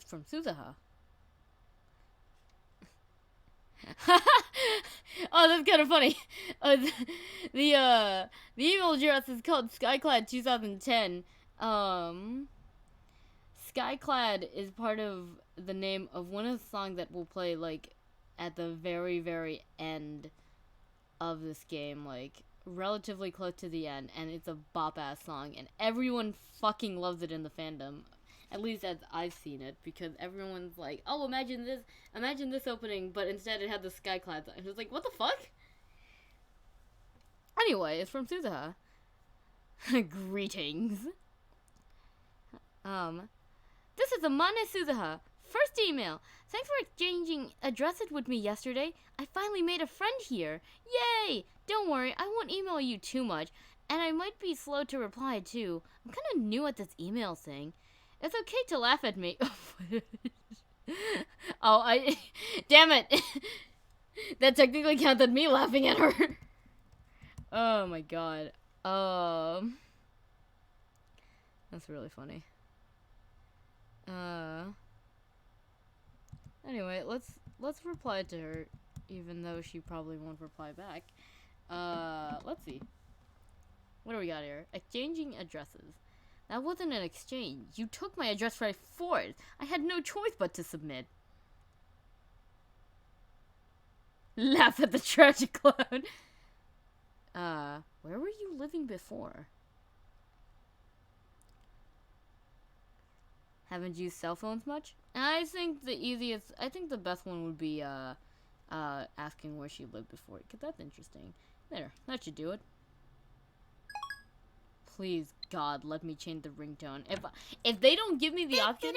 from Suzuha. Oh, that's kind of funny. The email address is called Skyclad 2010. Skyclad is part of the name of one of the songs that will play like at the very, very end of this game, like relatively close to the end, and it's a bop-ass song, and everyone fucking loves it in the fandom. At least as I've seen it, because everyone's like, oh, imagine this opening, but instead it had the Skyclad song. It was like, what the fuck? Anyway, it's from Suzuha. Greetings. This is Amane Suzuha. First email. Thanks for exchanging addresses with me yesterday. I finally made a friend here. Yay! Don't worry, I won't email you too much, and I might be slow to reply too. I'm kind of new at this email thing. It's okay to laugh at me. Damn it! That technically counted me laughing at her. Oh my god. That's really funny. Anyway, let's reply to her, even though she probably won't reply back. Let's see. What do we got here? Exchanging addresses. That wasn't an exchange. You took my address right for it. I had no choice but to submit. Laugh at the tragic clown. Where were you living before? Haven't used cell phones much? I think the best one would be, asking where she lived before, because that's interesting. There, that should do it. Please, God, let me change the ringtone. If they don't give me the option...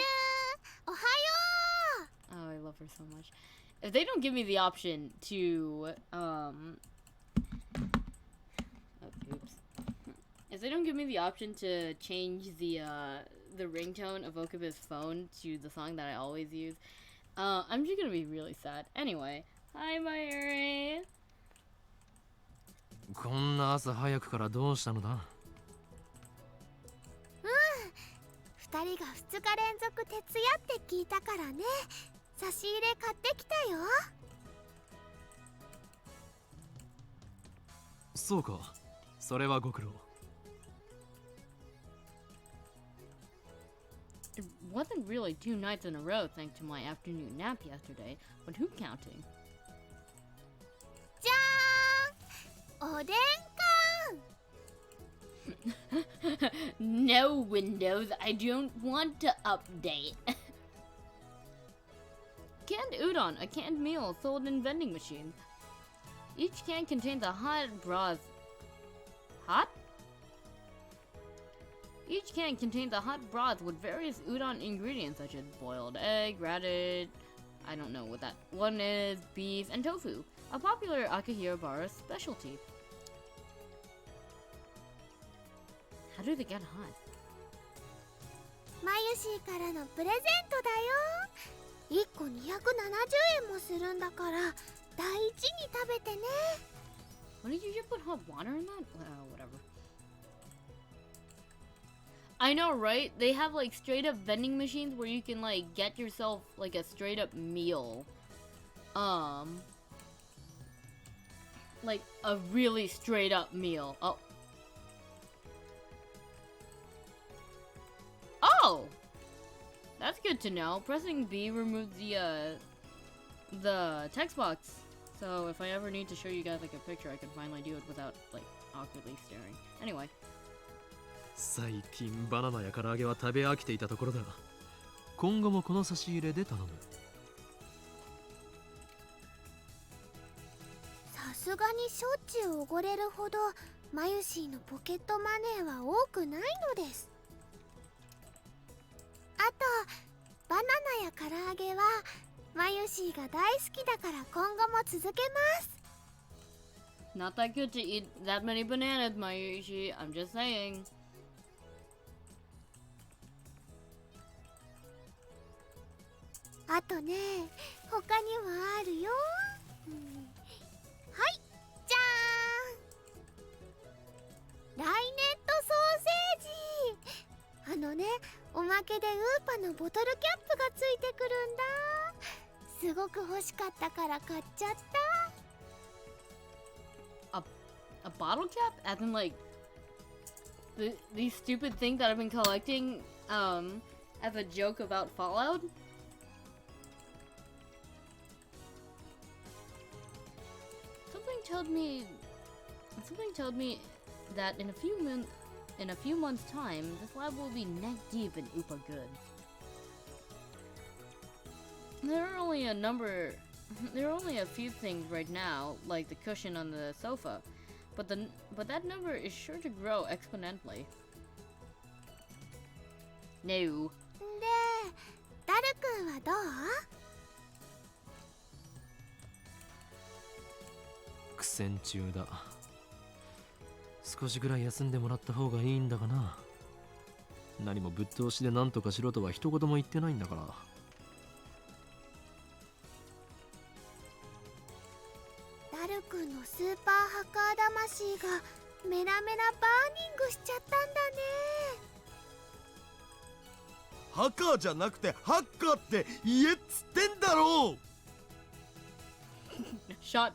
Oh, Hi-o! Oh, I love her so much. If they don't give me the option to, oops. If they don't give me the option to change the ringtone of Okabe's phone to the song that I always use, I'm just gonna be really sad. Anyway, hi, Mayuri. こんな朝早くからどうしたのだ? 2人が2日連続徹夜って聞いたからね。差し入れ買ってきたよ。そうか。それはご苦労。 It wasn't really 2 nights in a row thanks to my afternoon nap yesterday, but who counting? じゃーん、おでん缶。 No, Windows, I don't want to update. Canned udon, a canned meal sold in vending machines. Each can contains a hot broth. Hot? Each can contains a hot broth with various udon ingredients such as boiled egg, radish, I don't know what that one is, beef, and tofu, a popular Akihabara specialty. How do they get hot? マユシーからのプレゼントだよ。1個270円もするんだから大事に食べてね。 What did you just put hot water in that? Whatever. I know, right? They have like straight up vending machines where you can like get yourself like a straight up meal. Like a really straight up meal. Oh. Oh! That's good to know. Pressing B removes the text box. So if I ever need to show you guys like a picture, I can finally do it without like awkwardly staring. Anyway. 最近バナナや唐揚げは食べ飽きていたところだ。今後もこの差し入れで頼む。さすがにしょっちゅうおごれるほどマユシーのポケットマネーは多くないのです。あとバナナや唐揚げはマユシーが大好きだから今後も続けます。 Not that good to eat that many bananas, Mayushi. I'm just saying. あとね、他にもあるよ。はい、じゃーん。ライネットソーセージ。ね、おまけでウーパのボトルキャップがついてくるんだ。すごく欲しかったから買っちゃった。A bottle cap? As in like these stupid things that I've been collecting as a joke about Fallout? Something told me that in a few months' time, this lab will be neck deep in Upa goods. There are only a few things right now, like the cushion on the sofa, but that number is sure to grow exponentially. No. で、ダルくんはどう？苦戦中だ。少しぐらい休んでもらった方がいいんだがな。何もぶっ通しで何とかしろとは一言も言ってないんだから。ダルくんのスーパーハッカー魂がメラメラバーニングしちゃったんだね。ハッカーじゃなくてハッカーって言えっつってんだろう。Shot.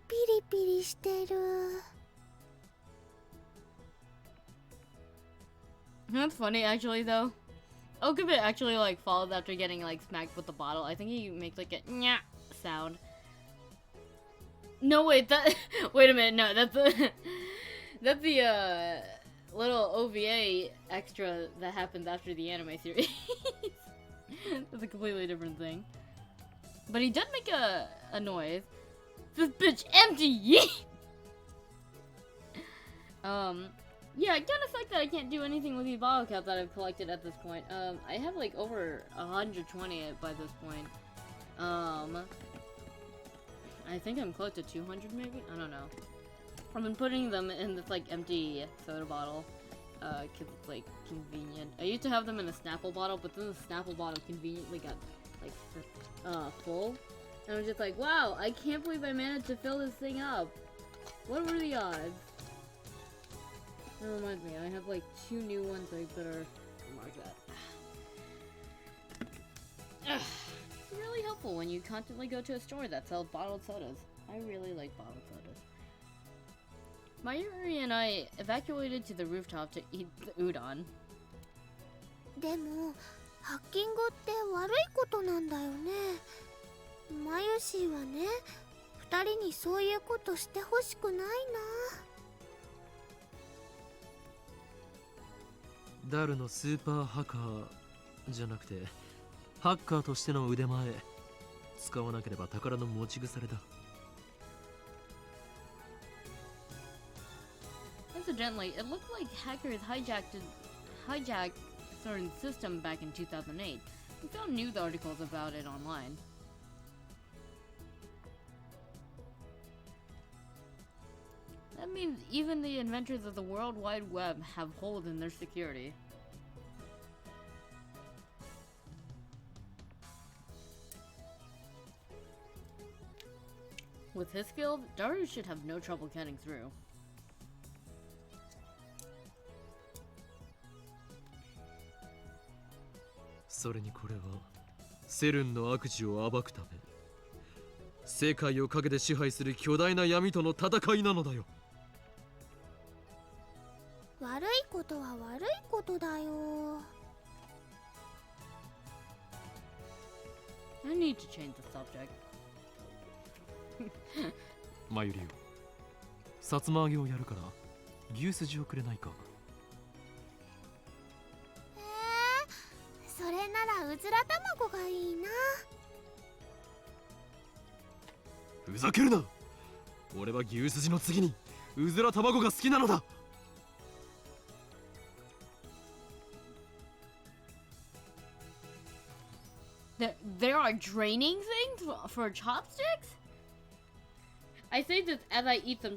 ピリピリしてる。That's funny, actually, though. Okubit actually like falls after getting like smacked with the bottle. I think he makes like a nya sound. No, wait, wait a minute. No, that's the little OVA extra that happens after the anime series. That's a completely different thing. But he did make a noise. This bitch empty, yeet! Yeah, I kinda suck that I can't do anything with these bottle caps that I've collected at this point. I have like over 120 by this point. I think I'm close to 200 maybe? I don't know. I've been putting them in this like empty soda bottle, cause it's like convenient. I used to have them in a Snapple bottle, but then the Snapple bottle conveniently got like full. And I was just like, wow, I can't believe I managed to fill this thing up. What were the odds? That reminds me, I have like 2 new ones, I better mark that. It's really helpful when you constantly go to a store that sells bottled sodas. I really like bottled sodas. Mayuri and I evacuated to the rooftop to eat the udon. でも、ハッキングって悪いことなんだよね。マユシーはね、二人にそういうことしてほしくないな。ダルのスーパーハッカーじゃなくてハッカーとしての腕前使わなければ宝の持ち腐れだ。Incidentally, it looked like hackers hijacked a certain system back in 2008. We found news articles about it online. That means even the inventors of the World Wide Web have holes in their security. With his skills, Daru should have no trouble getting through. So, これはセルンの悪事を暴くため世界を陰で支配する巨大な闇との戦いなのだよ。悪いことは悪いことだよ。I need to change the subject. マユリよ、さつま揚げをやるから牛すじをくれないか。それならうずら卵がいいな。ふざけるな。俺は牛すじの次にうずら卵が好きなのだ。There are draining things for chopsticks? I say this as I eat some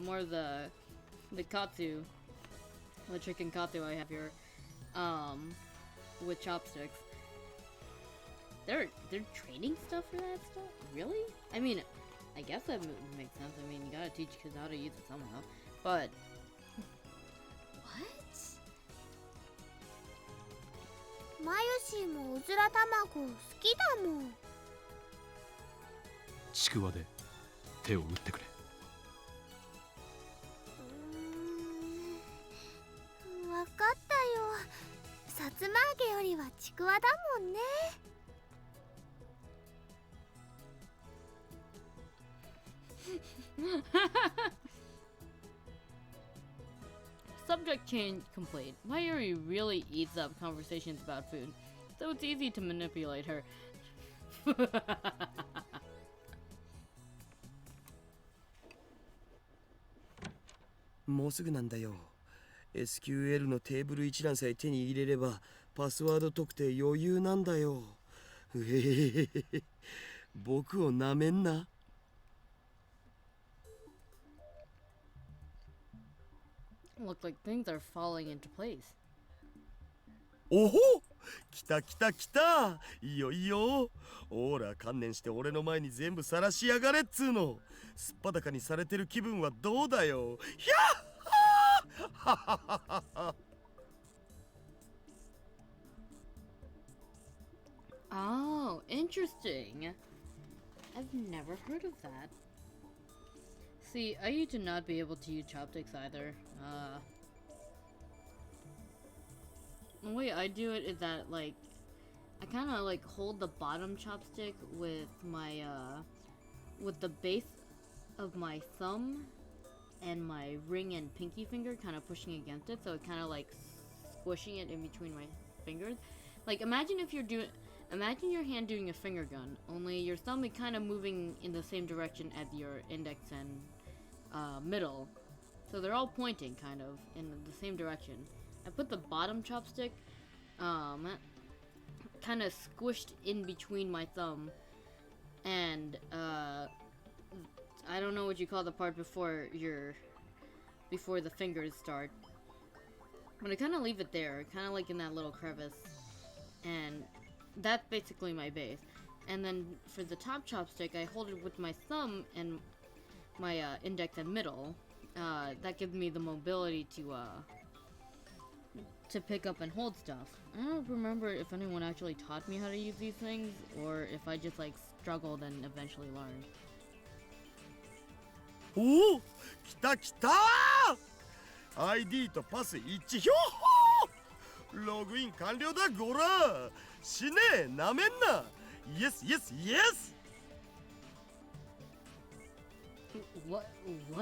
more of the katsu, the chicken katsu I have here, with chopsticks. They're training stuff for that stuff? Really? I mean, I guess that makes sense. I mean, you gotta teach kids how to use it somehow. But what? しーもうずら卵好きだもん。ちくわで手を打ってくれ。わかったよ。さつま揚げよりはちくわだもんね。Subject change complete. Mayuri really eats up conversations about food, so it's easy to manipulate her. もうすぐなんだよ。SQL のテーブル一覧さえ手に入れればパスワード特定余裕なんだよ。うへへへへ。僕をなめんな。Look like things are falling into place. おほ、来た来た来た。いいよいいよ。ほら観念して俺の前に全部晒しやがれっつうの。すっぱだかにされてる気分はどうだよ。ひゃっははははは。Oh, interesting. I've never heard of that. See, I used to not be able to use chopsticks either. The way I do it is that, like, I kind of, like, hold the bottom chopstick with my, with the base of my thumb and my ring and pinky finger kind of pushing against it, so it kind of, like, squishing it in between my fingers. Like, imagine your hand doing a finger gun, only your thumb is kind of moving in the same direction as your index and middle. So they're all pointing kind of in the same direction. I put the bottom chopstick kind of squished in between my thumb and I don't know what you call the part before the fingers start. But I kind of leave it there, kind of like in that little crevice. And that's basically my base. And then for the top chopstick, I hold it with my thumb and my index and middle. That gives me the mobility to pick up and hold stuff. I don't remember if anyone actually taught me how to use these things, or if I just like struggled and eventually learned. おお、来た来た。 ID とパス一致。ひょっほ。ログイン完了だゴラ。死ねえ、なめんな。イエスイエスイエス。 What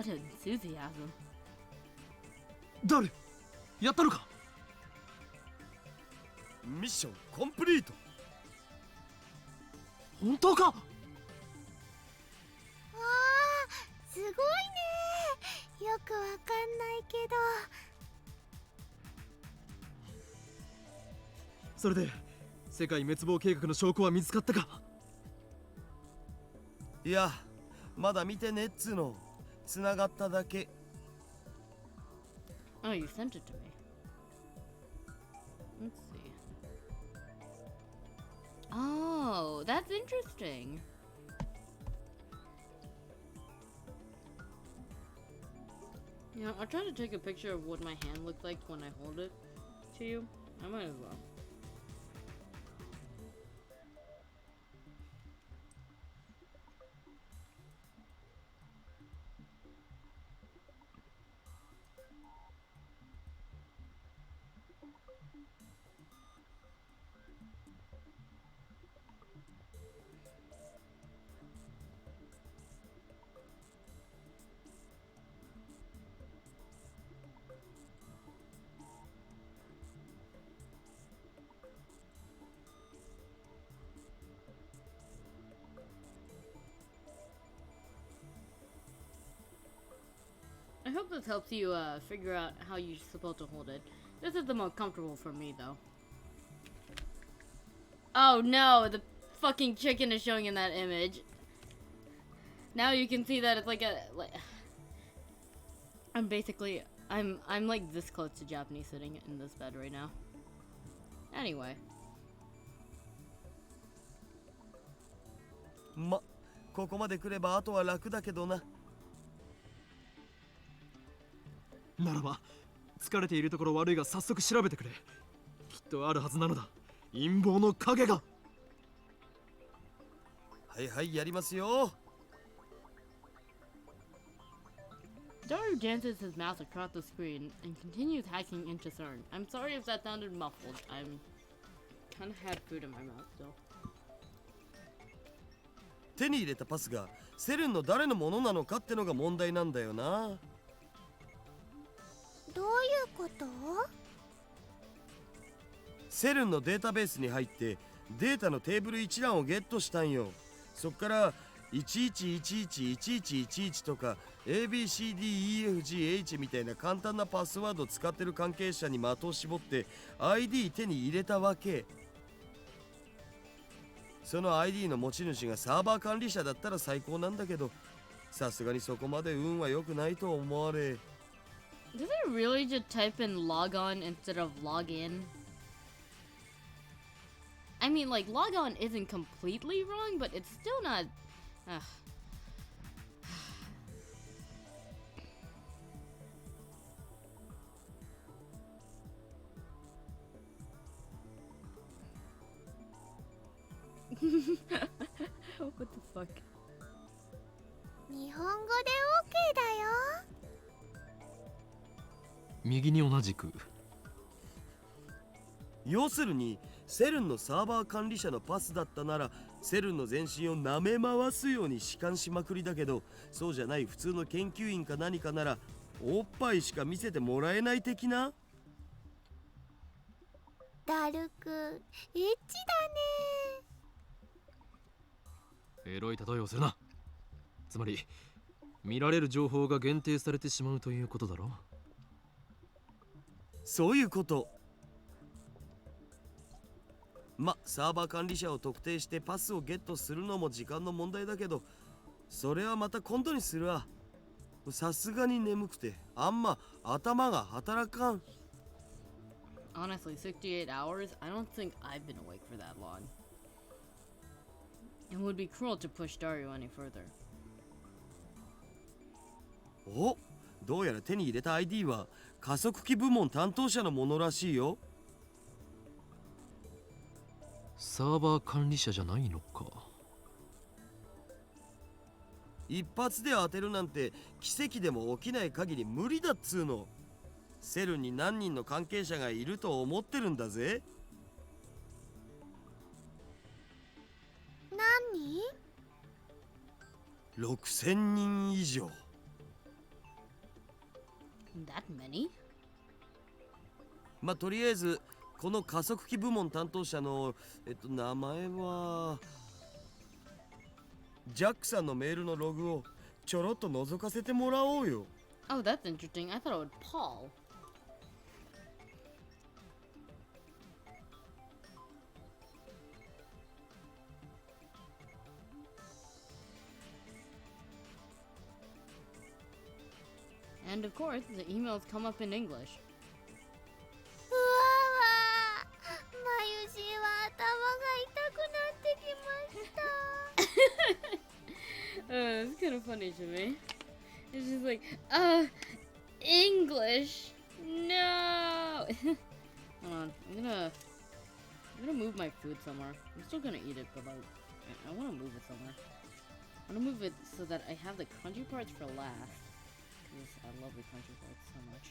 enthusiasm. 誰やったのか。ミッションコンプリート。本当か。わあ、すごいね。よくわかんないけど。それで世界滅亡計画の証拠は見つかったか。いや、まだ見てねっつーの。つながっただけ。 Oh, you sent it to me. Let's see. Oh, that's interesting. You know, I'll try to take a picture of what my hand looks like when I hold it to you. I might as well. I hope this helps you figure out how you're supposed to hold it. This is the most comfortable for me, though. Oh no, the fucking chicken is showing in that image. Now you can see that it's like a... I'm like this close to Japanese sitting in this bed right now. Anyway. ま、ここまで来ればあとは楽だけどな。ならば疲れているところ悪いが早速調べてくれ。きっとあるはずなのだ。陰謀の影が。はいはい、やりますよ。Daru dances his mouse across the screen and continues hacking into CERN. I'm sorry if that sounded muffled. I'm kind of had food in my mouth still. 手に入れたパスがセルンの誰のものなのかってのが問題なんだよな。どういうこと？セルンのデータベースに入ってデータのテーブル一覧をゲットしたんよ。そっから11111111とか ABCDEFGH みたいな簡単なパスワードを使ってる関係者に的を絞って ID 手に入れたわけ。その ID の持ち主がサーバー管理者だったら最高なんだけど、さすがにそこまで運は良くないと思われ。Did I really just type in log on instead of log in? I mean, like, log on isn't completely wrong, but it's still not. What the fuck? 日本語で OK だよ。右に同じく。要するにセルンのサーバー管理者のパスだったならセルンの全身を舐め回すように弛緩しまくりだけど、そうじゃない普通の研究員か何かならおっぱいしか見せてもらえない的な。ダルくんエッチだね。エロい例えをするな。つまり見られる情報が限定されてしまうということだろ。そういうこと。サーバー管理者を特定してパスをゲットするのも時間の問題だけど、それはまた今度にするわ。さすがに眠くてあんま頭が働かん。Honestly, 68 hours? I don't think I've been awake for that long. It would be cruel to push Dario any further. お、どうやら手に入れた ID は加速器部門担当者のものらしいよ。サーバー管理者じゃないのか。一発で当てるなんて奇跡でも起きない限り無理だっつーの。セルに何人の関係者がいると思ってるんだぜ。何人？6000人以上。That many? とりあえずこの加速器部門担当者の名前はジャックさんのメールのログをちょろっと覗かせてもらおうよ。Oh, that's interesting. I thought it was Paul. And of course, the emails come up in English. うわわ、眉毛は頭が痛くなってきました。It's kind of funny to me. It's just like, English. No. Hold on, I'm gonna move my food somewhere. I'm still gonna eat it, but like, I want to move it somewhere. I want to move it so that I have the crunchy parts for last. Because I love the crunchy parts so much.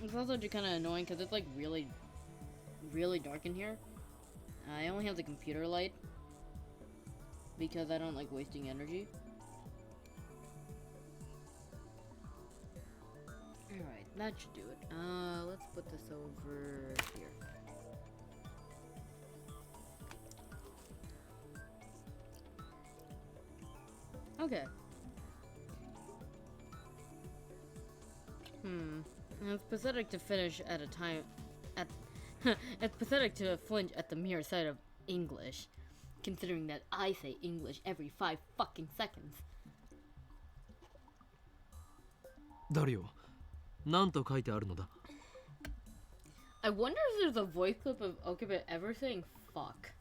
It's also just kind of annoying because it's like really, really dark in here. I only have the computer light because I don't like wasting energy. Alright, that should do it. Let's put this over here. Okay. It's pathetic to finish at a time it's pathetic to flinch at the mere sight of English, considering that I say English every 5 fucking seconds. ダリオ、なんと書いてあるのだ？ I wonder if there's a voice clip of Okabe ever saying fuck.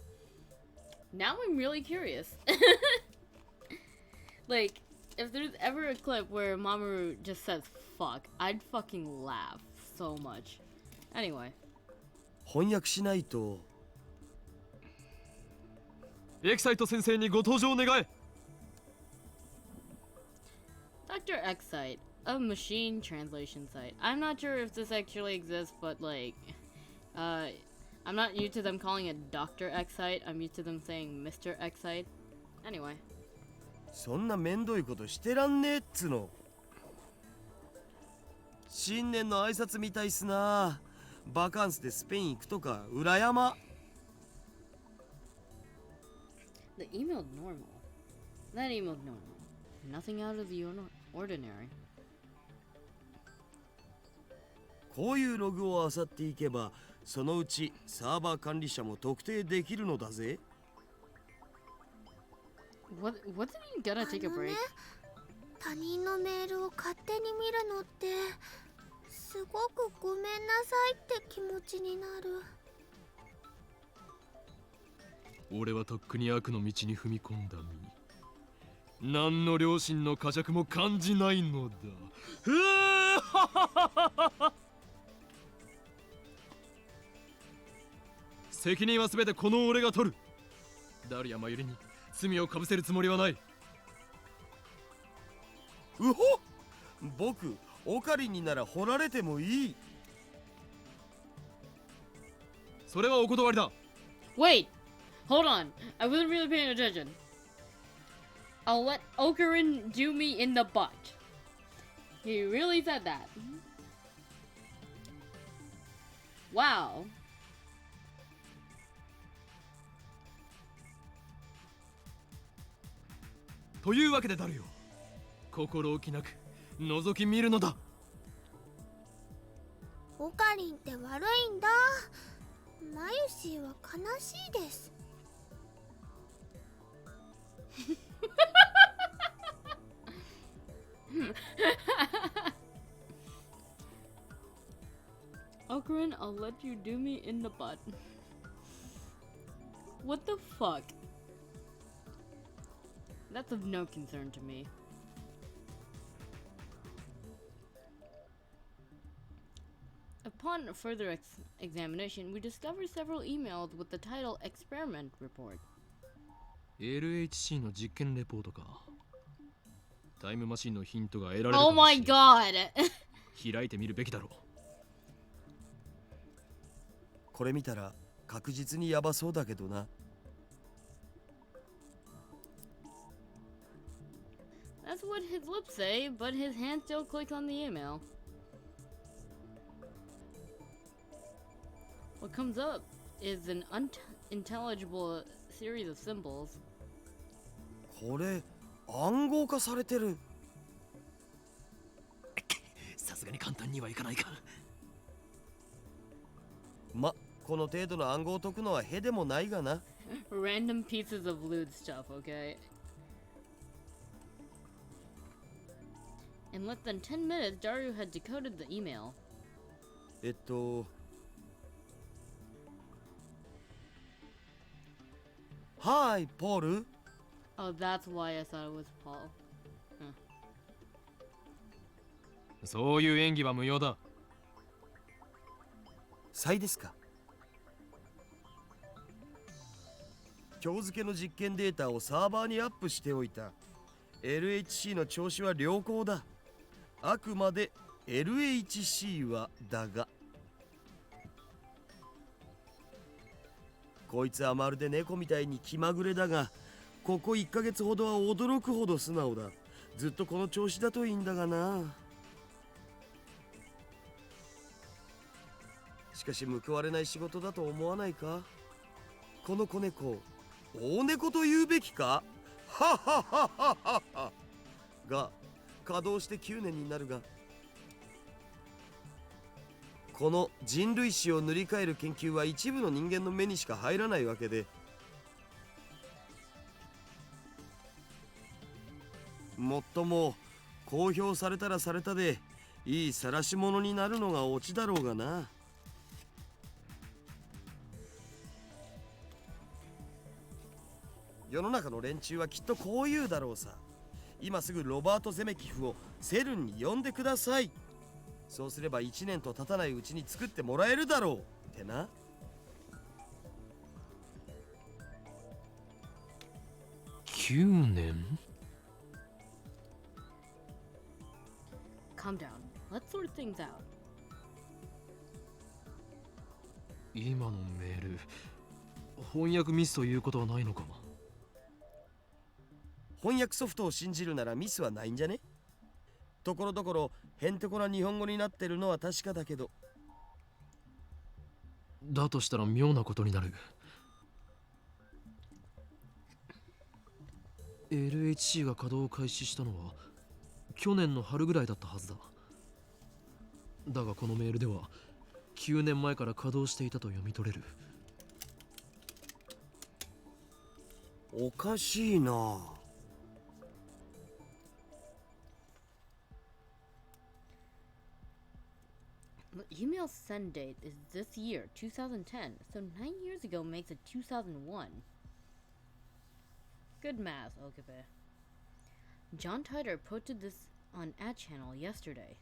Now I'm really curious. Like, if there's ever a clip where Mamoru just says fuck, I'd fucking laugh so much. Anyway. 翻訳しないと。エキサイト先生にご登場願え。Dr. X site, a machine translation site. I'm not sure if this actually exists, but like, I'm not used to them calling it Dr. X site. I'm used to them saying Mr. X site. Anyway. そんなめんどいことしてらんねえっつの。新年の挨拶みたいっすな。バカンスでスペイン行くとか裏山。The email's normal. That email's normal. Nothing out of the ordinary. こういうログを漁っていけば、そのうちサーバー管理者も特定できるのだぜ。Wasn't he gonna take a break? 他人のメールを勝手に見るのってすごくごめんなさいって気持ちになる。俺はとっくに悪の道に踏み込んだ身。何の良心の呵責も感じないのだ。責任はすべてこの俺が取る。ダルやマユリに罪をかぶせるつもりはない。うほ、僕オカリンになら掘られてもいい。それはお断りだ。 Wait! Hold on. I wasn't really paying attention. I'll let Okarin do me in the butt. He really said that. Wow. というわけでダルよ、心置きなく覗き見るのだ。オカリンって悪いんだ。マユシーは悲しいです。Okarin, I'll let you do me in the butt. What the fuck? That's of no concern to me. Upon further examination, we discovered several emails with the title Experiment Report. LHC の実験レポートか。タイムマシンのヒントが得られるか Oh も my しれない。 god! 開いてみるべきだろう。これ見たら確実にヤバそうだけどな。That's what his lips say, but his hand still clicks on the email. What comes up is an unintelligible series of symbols. これ暗号化されてる。さすがに簡単にはいかないか。ま、この程度の暗号を解くのはへでもないがな。Random pieces of lewd stuff, okay? In less than 10 minutes, Daru had decoded the email. はい、ポール。Oh, that's why I thought it was Paul. そういう演技は無用だ。サイですか。今日付の実験データをサーバーにアップしておいた。LHC の調子は良好だ。あくまで LHC はだが。こいつはまるで猫みたいに気まぐれだが、ここ1ヶ月ほどは驚くほど素直だ。ずっとこの調子だといいんだがな。しかし報われない仕事だと思わないか。この子猫、大猫と言うべきか。はははははは。が稼働して9年になるが、この人類史を塗り替える研究は一部の人間の目にしか入らないわけで、もっとも公表されたらされたでいい晒し者になるのがオチだろうがな。世の中の連中はきっとこう言うだろうさ。今すぐロバート・ゼメキフをセルンに呼んでください。そうすれば1年と経たないうちに作ってもらえるだろうってな。9年 Calm down. Let's sort things out. 今のメール、翻訳ミスということはないのか？翻訳ソフトを信じるならミスはないんじゃね？ところどころへんてこな日本語になってるのは確かだけど。だとしたら妙なことになる。LHC が稼働を開始したのは去年の春ぐらいだったはずだ。だがこのメールでは9年前から稼働していたと読み取れる。おかしいな。The email send date is this year, 2010, so 9 years ago makes it 2001. Good math, Okabe. John Titor posted this on Ad Channel yesterday.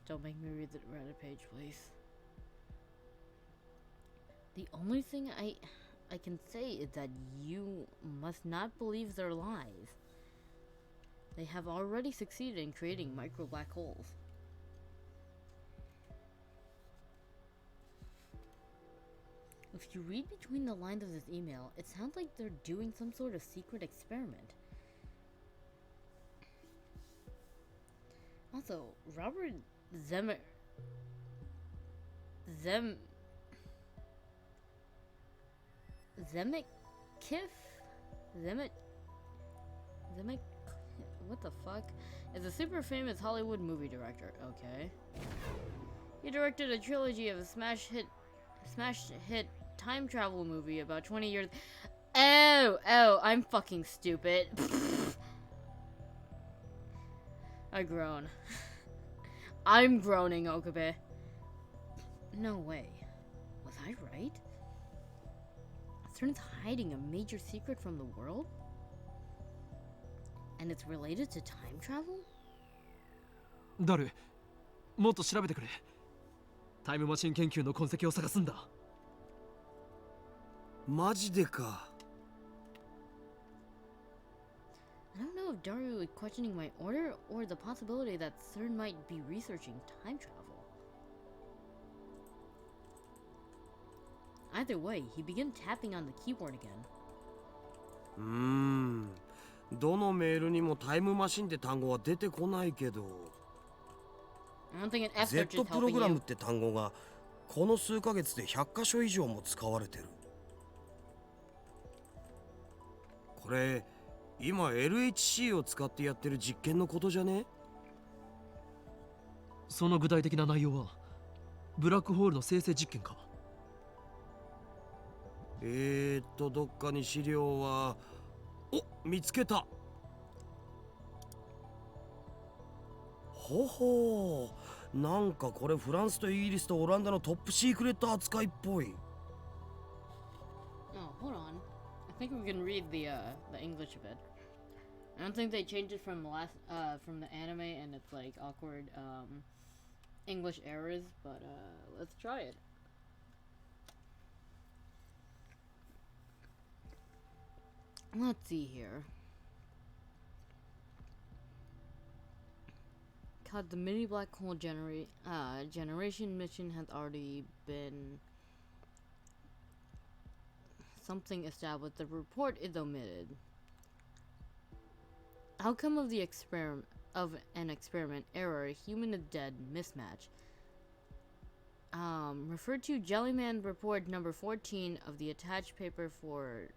Don't make me read the Reddit page, please. The only thing I can say is that you must not believe their lies. They have already succeeded in creating micro black holes. If you read between the lines of this email, it sounds like they're doing some sort of secret experiment. Also, Robert Zemeckis what the fuck? Is a super famous Hollywood movie director. Okay. He directed a trilogy of a smash hit time travel movie about 20 years. Oh, I'm fucking stupid. I groan. I'm groaning, Okabe. No way. Was I right? CERN's hiding a major secret from the world? And it's related to time travel? ダル、もっと調べてくれ。タイムマシン研究の痕跡を探すんだ。マジでか。I don't know if Daru is questioning my order or the possibility that CERN might be researching time travel. Either way, he began tapping on the keyboard again. どのメールにもタイムマシンって単語は出てこないけど、 I don't think an F search Z is プロ helping グラム you. って単語がこの数ヶ月で100箇所以上も使われてる。これ今 LHC を使ってやってる実験のことじゃね？その具体的な内容はブラックホールの生成実験か？どっかに資料は、お、見つけた。ほほう、なんかこれフランスとイギリスとオランダのトップシークレット扱いっぽい。Oh, hold on. I think we can read the English a bit. I don't think they changed it from from the anime and it's like awkward English errors, but let's try it. Let's see here. God, the mini black hole generation mission has already been something established. The report is omitted. Outcome of the experiment error. Human is dead. Mismatch. Refer to Jellyman report number 14 of the attached paper for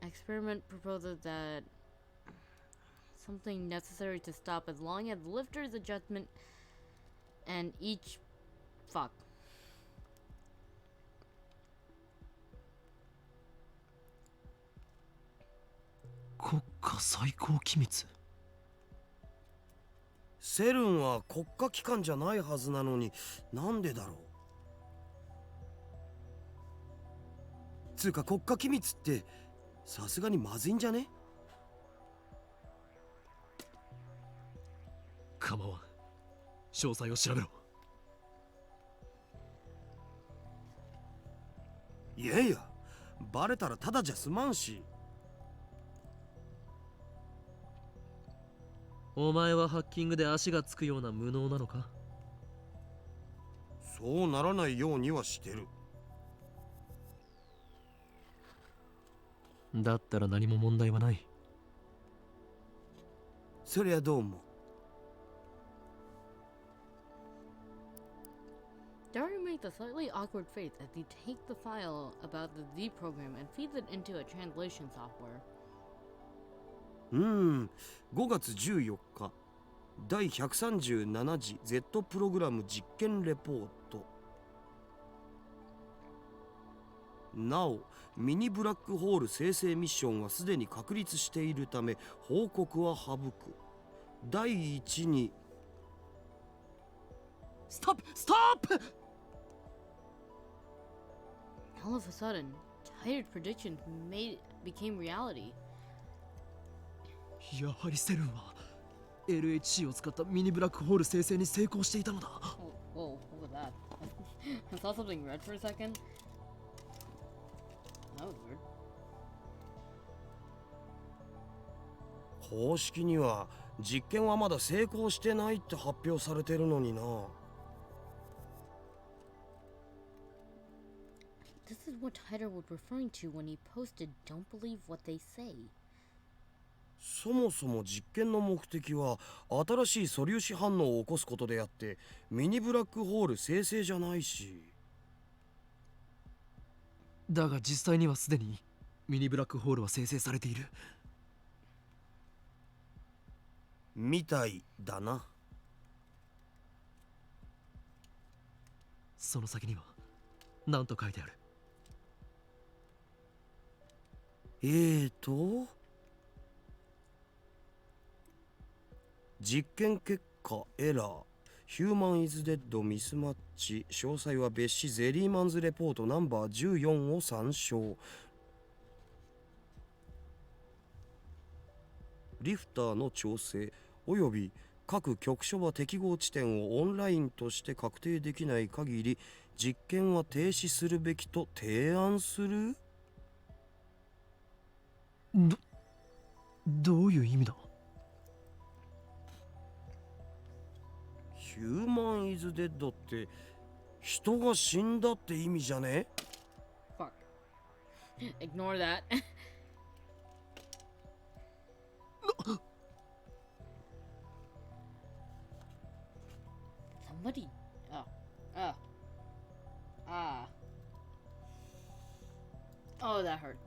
experiment proposes that something necessary to stop as long as lifter's adjustment and each fuck.セルンは国家機関じゃないはずなのに、なんでだろう。つうか国家機密ってさすがにまずいんじゃね？構わん。詳細を調べろ。いやいや、バレたらただじゃ済まんし。お前はハッキングで足がつくような無能なのか？そうならないようにはしてる。だったら何も問題はない。そりゃどうも。Daru makes a slightly awkward face as he takes the file about the Z program and feeds it into a translation software. 5月14日第137次 Z プログラム実験レポート。なお、ミニブラックホール生成ミッションはすでに確立しているため報告は省く。第一にストップストップ。 All of a sudden, tired predictions became reality. やはりセルンは LHC を使ったミニブラックホール生成に成功していたのだ。Whoa, what was that? I saw something red for a second. That was weird. 公式には実験はまだ成功してないって発表されてるのにな。This is what Tider was referring to when he posted "Don't believe what they say." そもそも実験の目的は新しい素粒子反応を起こすことであってミニブラックホール生成じゃないし。だが実際にはすでにミニブラックホールは生成されているみたいだな。その先には何と書いてある？実験結果エラーヒューマンイズデッドミスマッチ詳細は別紙ゼリーマンズレポートナンバー14を参照。リフターの調整および各局所は適合地点をオンラインとして確定できない限り実験は停止するべきと提案する。どういう意味だ？ヒューマンイズデッドって人が死んだって意味じゃね？ Fuck. Ignore that. Somebody. Oh, that hurt.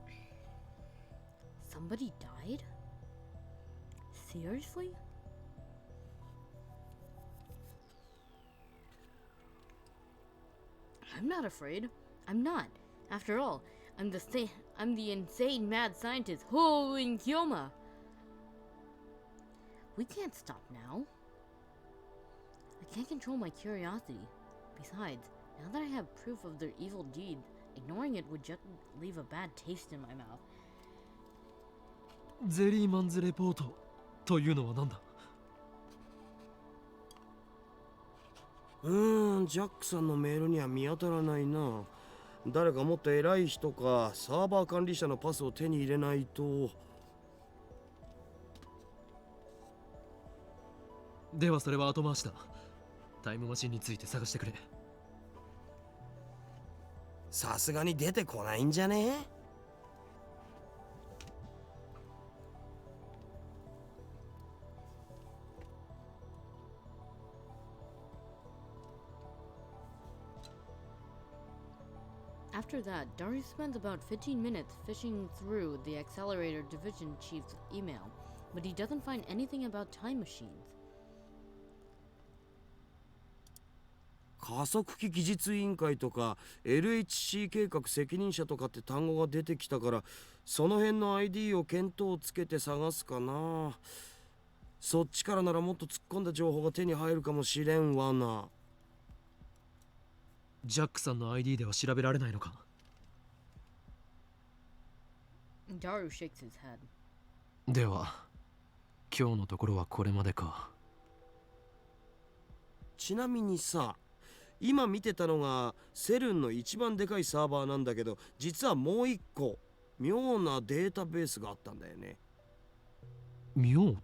Somebody died? Seriously? I'm not afraid. I'm not. After all, I'm the insane mad scientist Heyo Hi-o. We can't stop now. I can't control my curiosity. Besides, now that I have proof of their evil deed, ignoring it would just leave a bad taste in my mouth. ゼリーマンズレポートというのは何だ？ジャックさんのメールには見当たらないな。誰かもっと偉い人かサーバー管理者のパスを手に入れないと。ではそれは後回しだ。タイムマシンについて探してくれ。さすがに出てこないんじゃね？After that, Daru spends about 15 minutes fishing through the Accelerator Division Chief's email, but he doesn't find anything about time machines. 加速器技術委員会とか LHC 計画責任者とかって単語が出てきたからその辺の ID を見当をつけて探すかな。そっちからならもっと突っ込んだ情報が手に入るかもしれんわな。ジャックさんの ID では調べられないのか？ Daru shakes his head. では今日のところはこれまでか。ちなみにさ、今見てたのがセルンの一番でかいサーバーなんだけど、実はもう一個妙なデータベースがあったんだよね。妙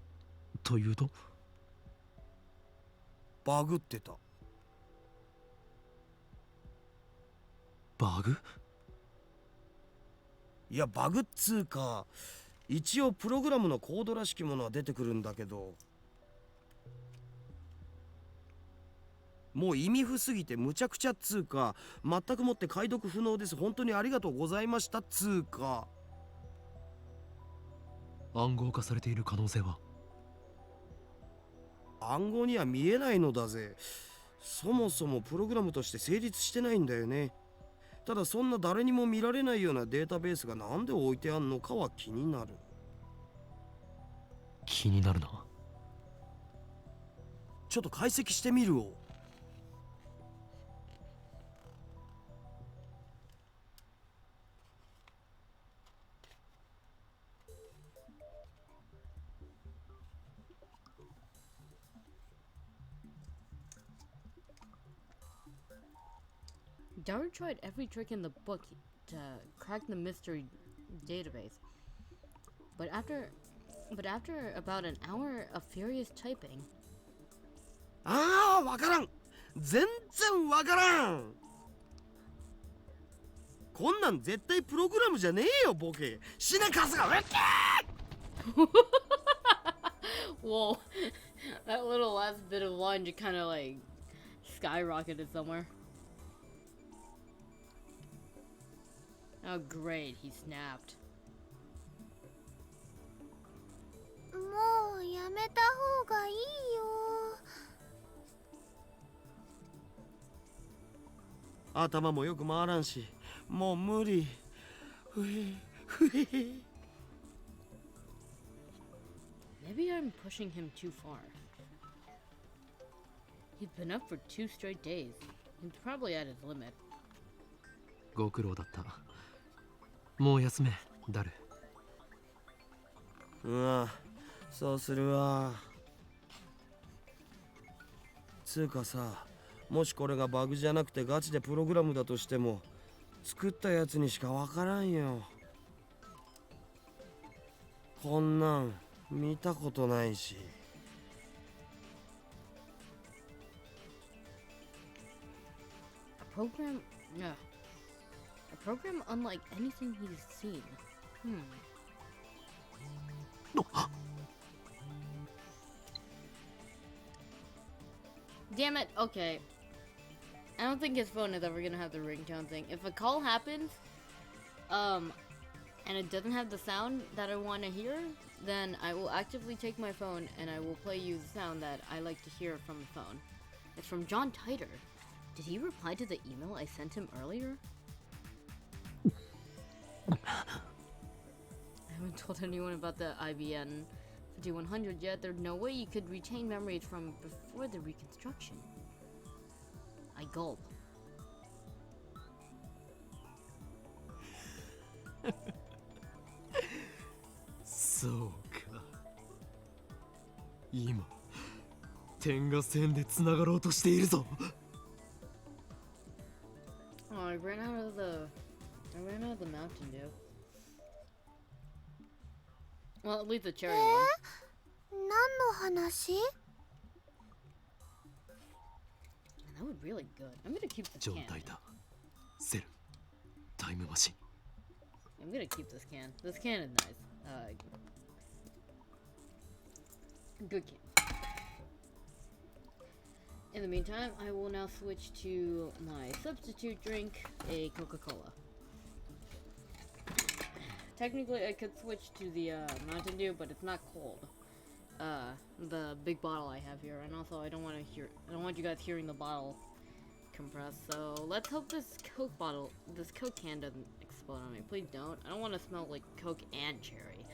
というと？バグってた。バグ？いや、バグっつうか、一応プログラムのコードらしきものは出てくるんだけど、もう意味不すぎてむちゃくちゃっつうか、全くもって解読不能です、本当にありがとうございましたっつうか。暗号化されている可能性は？暗号には見えないのだぜ。そもそもプログラムとして成立してないんだよね。ただそんな誰にも見られないようなデータベースがなんで置いてあんのかは気になる。気になるな。ちょっと解析してみるを。Daru tried every trick in the book to crack the mystery database. But after about an hour of furious typing... ああ、わからん。全然わからん。こんなん絶対プログラムじゃねえよ、ボケ。死ねカスが。Whoa. That little last bit of line just kind of like skyrocketed somewhere. Oh great, he snapped. もうやめた方がいいよ。頭もよく回らんし、もう無理。ふへふへへ。Maybe I'm pushing him too far. He's been up for 2 straight days. He's probably at his limit. ご苦労だった。もう休め、ダル。そうするわ。つうかさ、もしこれがバグじゃなくてガチでプログラムだとしても、作ったやつにしかわからんよ。こんなん見たことないし。A program unlike anything he's seen. Damn it, okay. I don't think his phone is ever gonna have the ringtone thing. If a call happens, and it doesn't have the sound that I want to hear, then I will actively take my phone and I will play you the sound that I like to hear from the phone. It's from John Titer. Did he reply to the email I sent him earlier? I haven't told anyone about the IBN 5100 yet. There's no way you could retain memories from before the reconstruction. I gulp. そうか。今、点が線でつながろうとしているぞ。Oh, I ran out of the Mountain Dew. Well, at least the cherry one. 何の話？ That was really good. I'm gonna keep this ジョン・ can. タイター、セル、タイムマシン。I'm gonna keep this can. This can is nice. Good can. In the meantime, I will now switch to my substitute drink, a Coca-Cola. Technically, I could switch to the Mountain Dew, but it's not cold. The big bottle I have here, and also I don't want you guys hearing the bottle compress. So let's hope this Coke can doesn't explode on me. Please don't. I don't want to smell like Coke and cherry.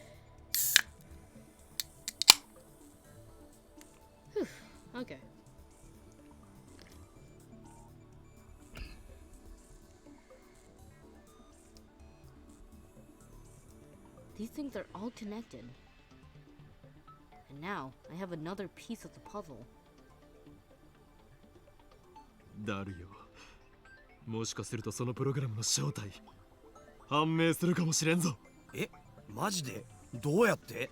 Whew. Okay. These things are all connected. And now, I have another piece of the puzzle. だるよ。もしかするとそのプログラムの正体判明するかもしれんぞ。え、マジで？どうやって？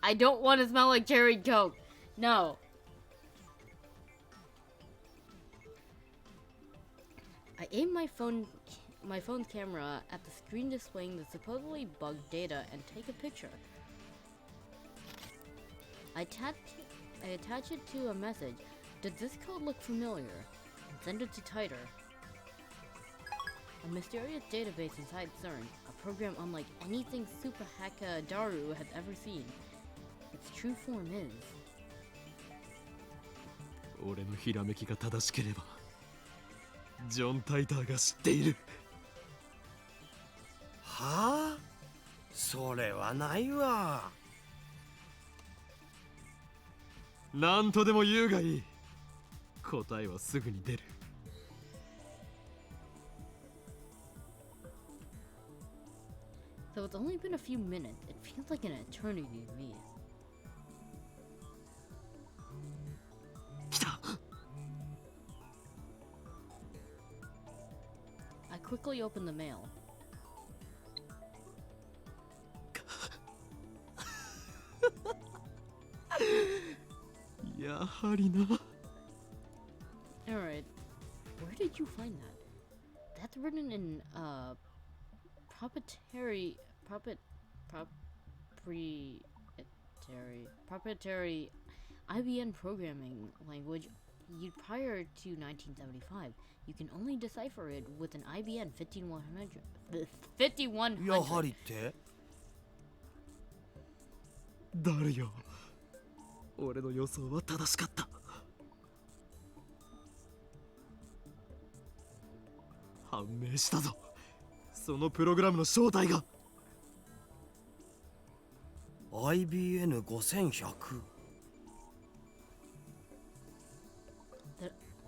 I don't want to smell like cherry coke. No. I aim my phone's camera at the screen displaying the supposedly bugged data and take a picture. I attach it to a message. Does this code look familiar? And send it to Titer. A mysterious database inside CERN, a program unlike anything Super Haka Daru has ever seen. Its true form is... 俺のひらめきが正しければジョン・タイターが知っている。はあ？それはないわ。なんとでも言うがいい。答えはすぐに出る。Though it's only been a few minutes, it feels like an eternity to me. 来た。I quickly open the mail. やはりな。Alright, where did you find that? That's written in proprietary IBM programming language prior to 1975. You can only decipher it with an IBM 5100. やはりって？だるよ。俺の予想は正しかった。判明したぞ。そのプログラムの正体が。IBN5100。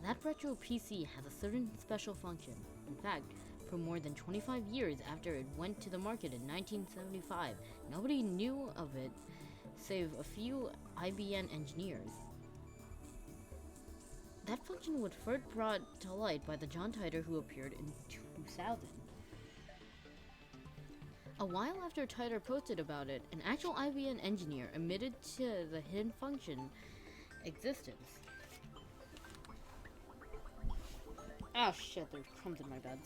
That retro PC has a certain special function. In fact, for more than 25 years after it went to the market in 1975, nobody knew of it save a few IBM engineers. That function was first brought to light by the John Titor who appeared in 2000. A while after Titor posted about it, an actual IBM engineer admitted to the hidden function existence. Oh shit, there's crumbs in my bed.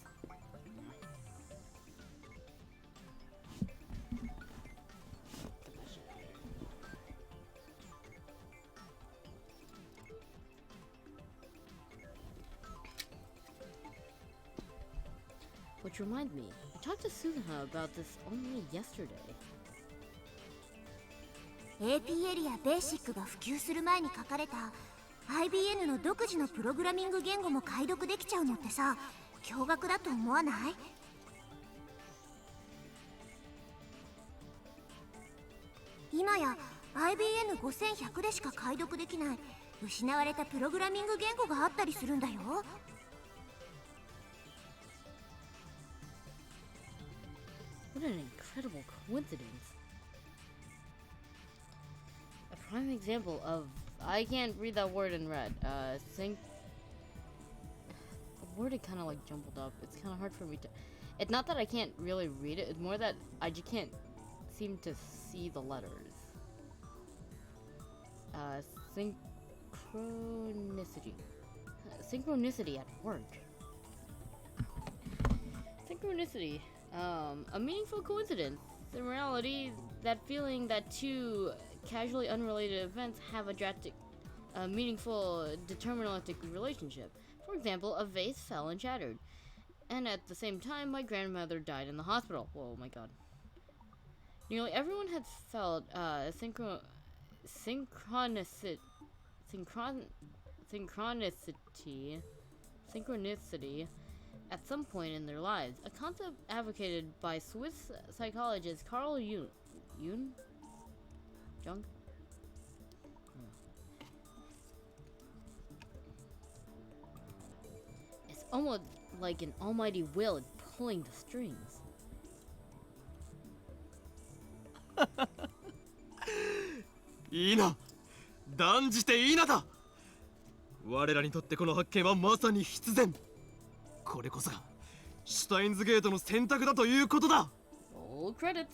Which reminds me, I talked to Suzuha about this only yesterday. APL やベーシックが普及する前に書かれた IBM の独自のプログラミング言語も解読できちゃうのってさ、驚愕だと思わない？今や IBN5100 でしか解読できない失われたプログラミング言語があったりするんだよ。What an incredible coincidence. A prime example of... I can't read that word in red. The word is kind of like jumbled up. It's kind of hard for me to... It's not that I can't really read it. It's more that I just can't seem to see the letters. Synchronicity. Synchronicity at work. Synchronicity. A meaningful coincidence. In reality, that feeling that two casually unrelated events have a drastic, meaningful, deterministic relationship. For example, a vase fell and shattered. And at the same time, my grandmother died in the hospital. Whoa, my god. Nearly everyone has felt synchronicity at some point in their lives, a concept advocated by Swiss psychologist Carl Jung? It's almost like an almighty will is pulling the strings. いいな。断じていいなだ。我らにとってこの発見はまさに必然。これこそがシュタインズゲートの選択だということだ。 All credits.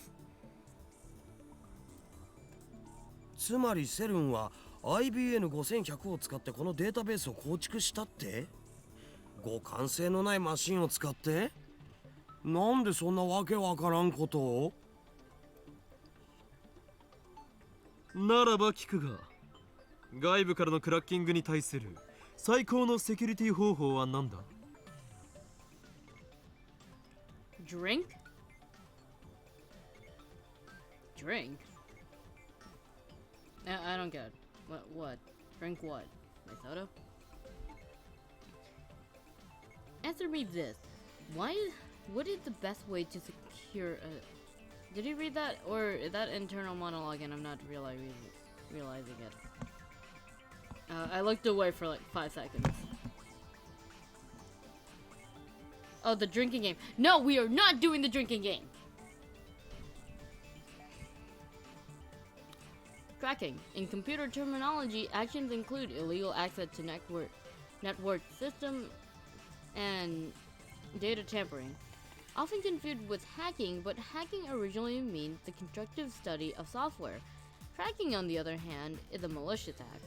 つまりセルンは IBN5100 を使ってこのデータベースを構築したって？互換性のないマシンを使って？なんでそんなわけわからんことを？ならば聞くが、外部からのクラッキングに対する最高のセキュリティ方法は何だ？ Drink? Drink? I don't get it. What? Drink what? My soda? Answer me this. What is the best way to secure a... Did you read that? Or is that internal monologue and I'm not realizing it? I looked away for like 5 seconds. Oh, the drinking game. No, we are not doing the drinking game! Tracking. In computer terminology, actions include illegal access to network system and data tampering. Often confused with hacking, but hacking originally means the constructive study of software. Tracking, on the other hand, is a malicious act.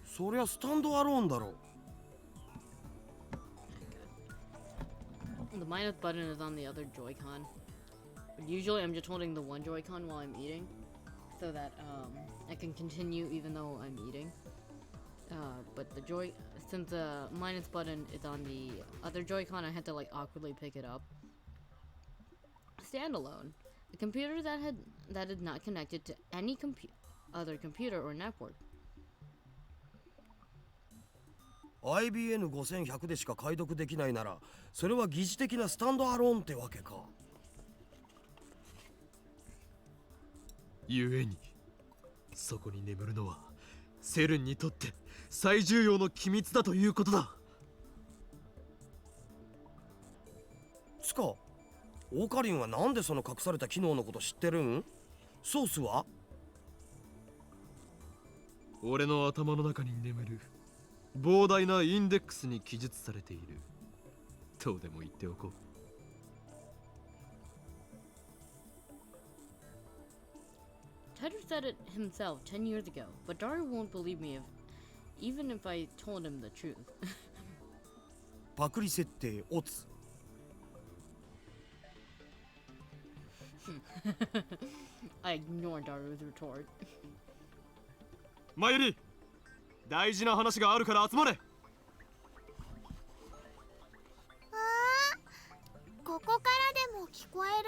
So stand alone だろ。The minus button is on the other Joy-Con. But usually I'm just holding the one Joy-Con while I'm eating, so that I can continue even though I'm eating. But since the minus button is on the other Joy-Con, I had to like awkwardly pick it up. Standalone. A computer that is not connected to any other computer or network. IBN5100 でしか解読できないなら、それは疑似的なスタンドアローンってわけか。ゆえに、そこに眠るのはセルンにとって最重要の機密だということだ。つか、オーカリンはなんでその隠された機能のこと知ってるん？ソースは？俺の頭の中に眠る膨大なインデックスに記述されている。どうでも言っておこう。Tedder said it himself 10 years ago, but Daru won't believe me even if I told him the truth. パクリ設定オツ。I ignore Daru's retort. マユリ、大事な話があるから集まれ。ここからでも聞こえるよ。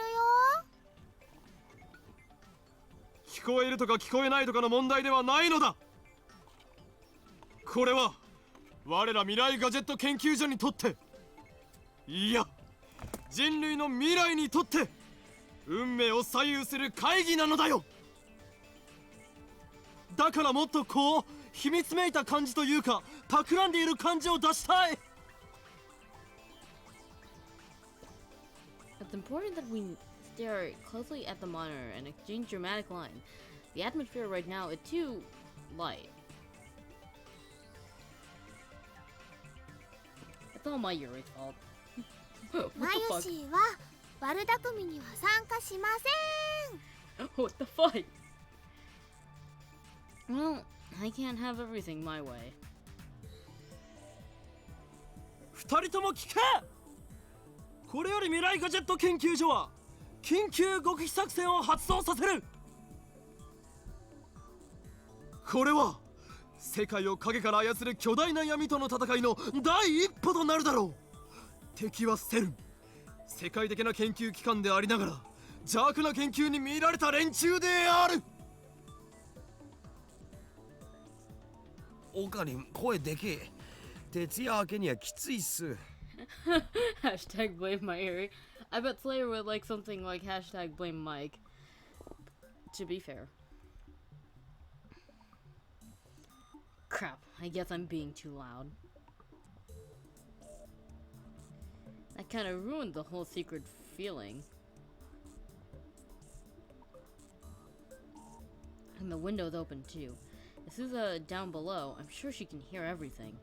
聞こえるとか聞こえないとかの問題ではないのだ。これは我ら未来ガジェット研究所にとって、いや人類の未来にとって運命を左右する会議なのだよ。だからもっとこう秘密めいた感じというか企んでいる感じを出したい。 It's important that we stare closely at the monitor and exchange dramatic lines. The atmosphere right now is too light. It's all my Yuri's fault. What マ the ユ fuck? シーは悪巧みには参加しません。 What the fuck? Well, I can't have everything my way. 二人とも聞け。これより未来ガジェット研究所は緊急極秘作戦を発動させる。これは世界を影から操る巨大な闇との戦いの第一歩となるだろう。敵はセルン、世界的な研究機関でありながら邪悪な研究に見られた連中である。オーカリン声でけえ。徹夜明けにはきついっす。Hashtag blame my Erie. I bet Slayer would like something like hashtag blame Mike. To be fair. Crap, I guess I'm being too loud. That kind of ruined the whole secret feeling. And the window's open too. If Suza down below, I'm sure she can hear everything.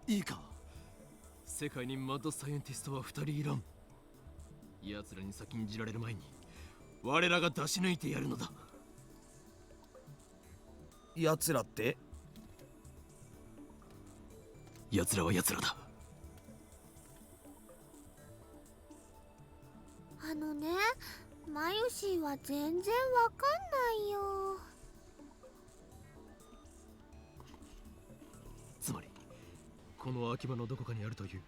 いいか、世界にマッドサイエンティストは2人いらん。奴らに先んじられる前に我らが出し抜いてやるのだ。奴らって？奴らは奴らだ。あのね、マユシーは全然わかんないよ。つまりこの秋葉のどこかにあるという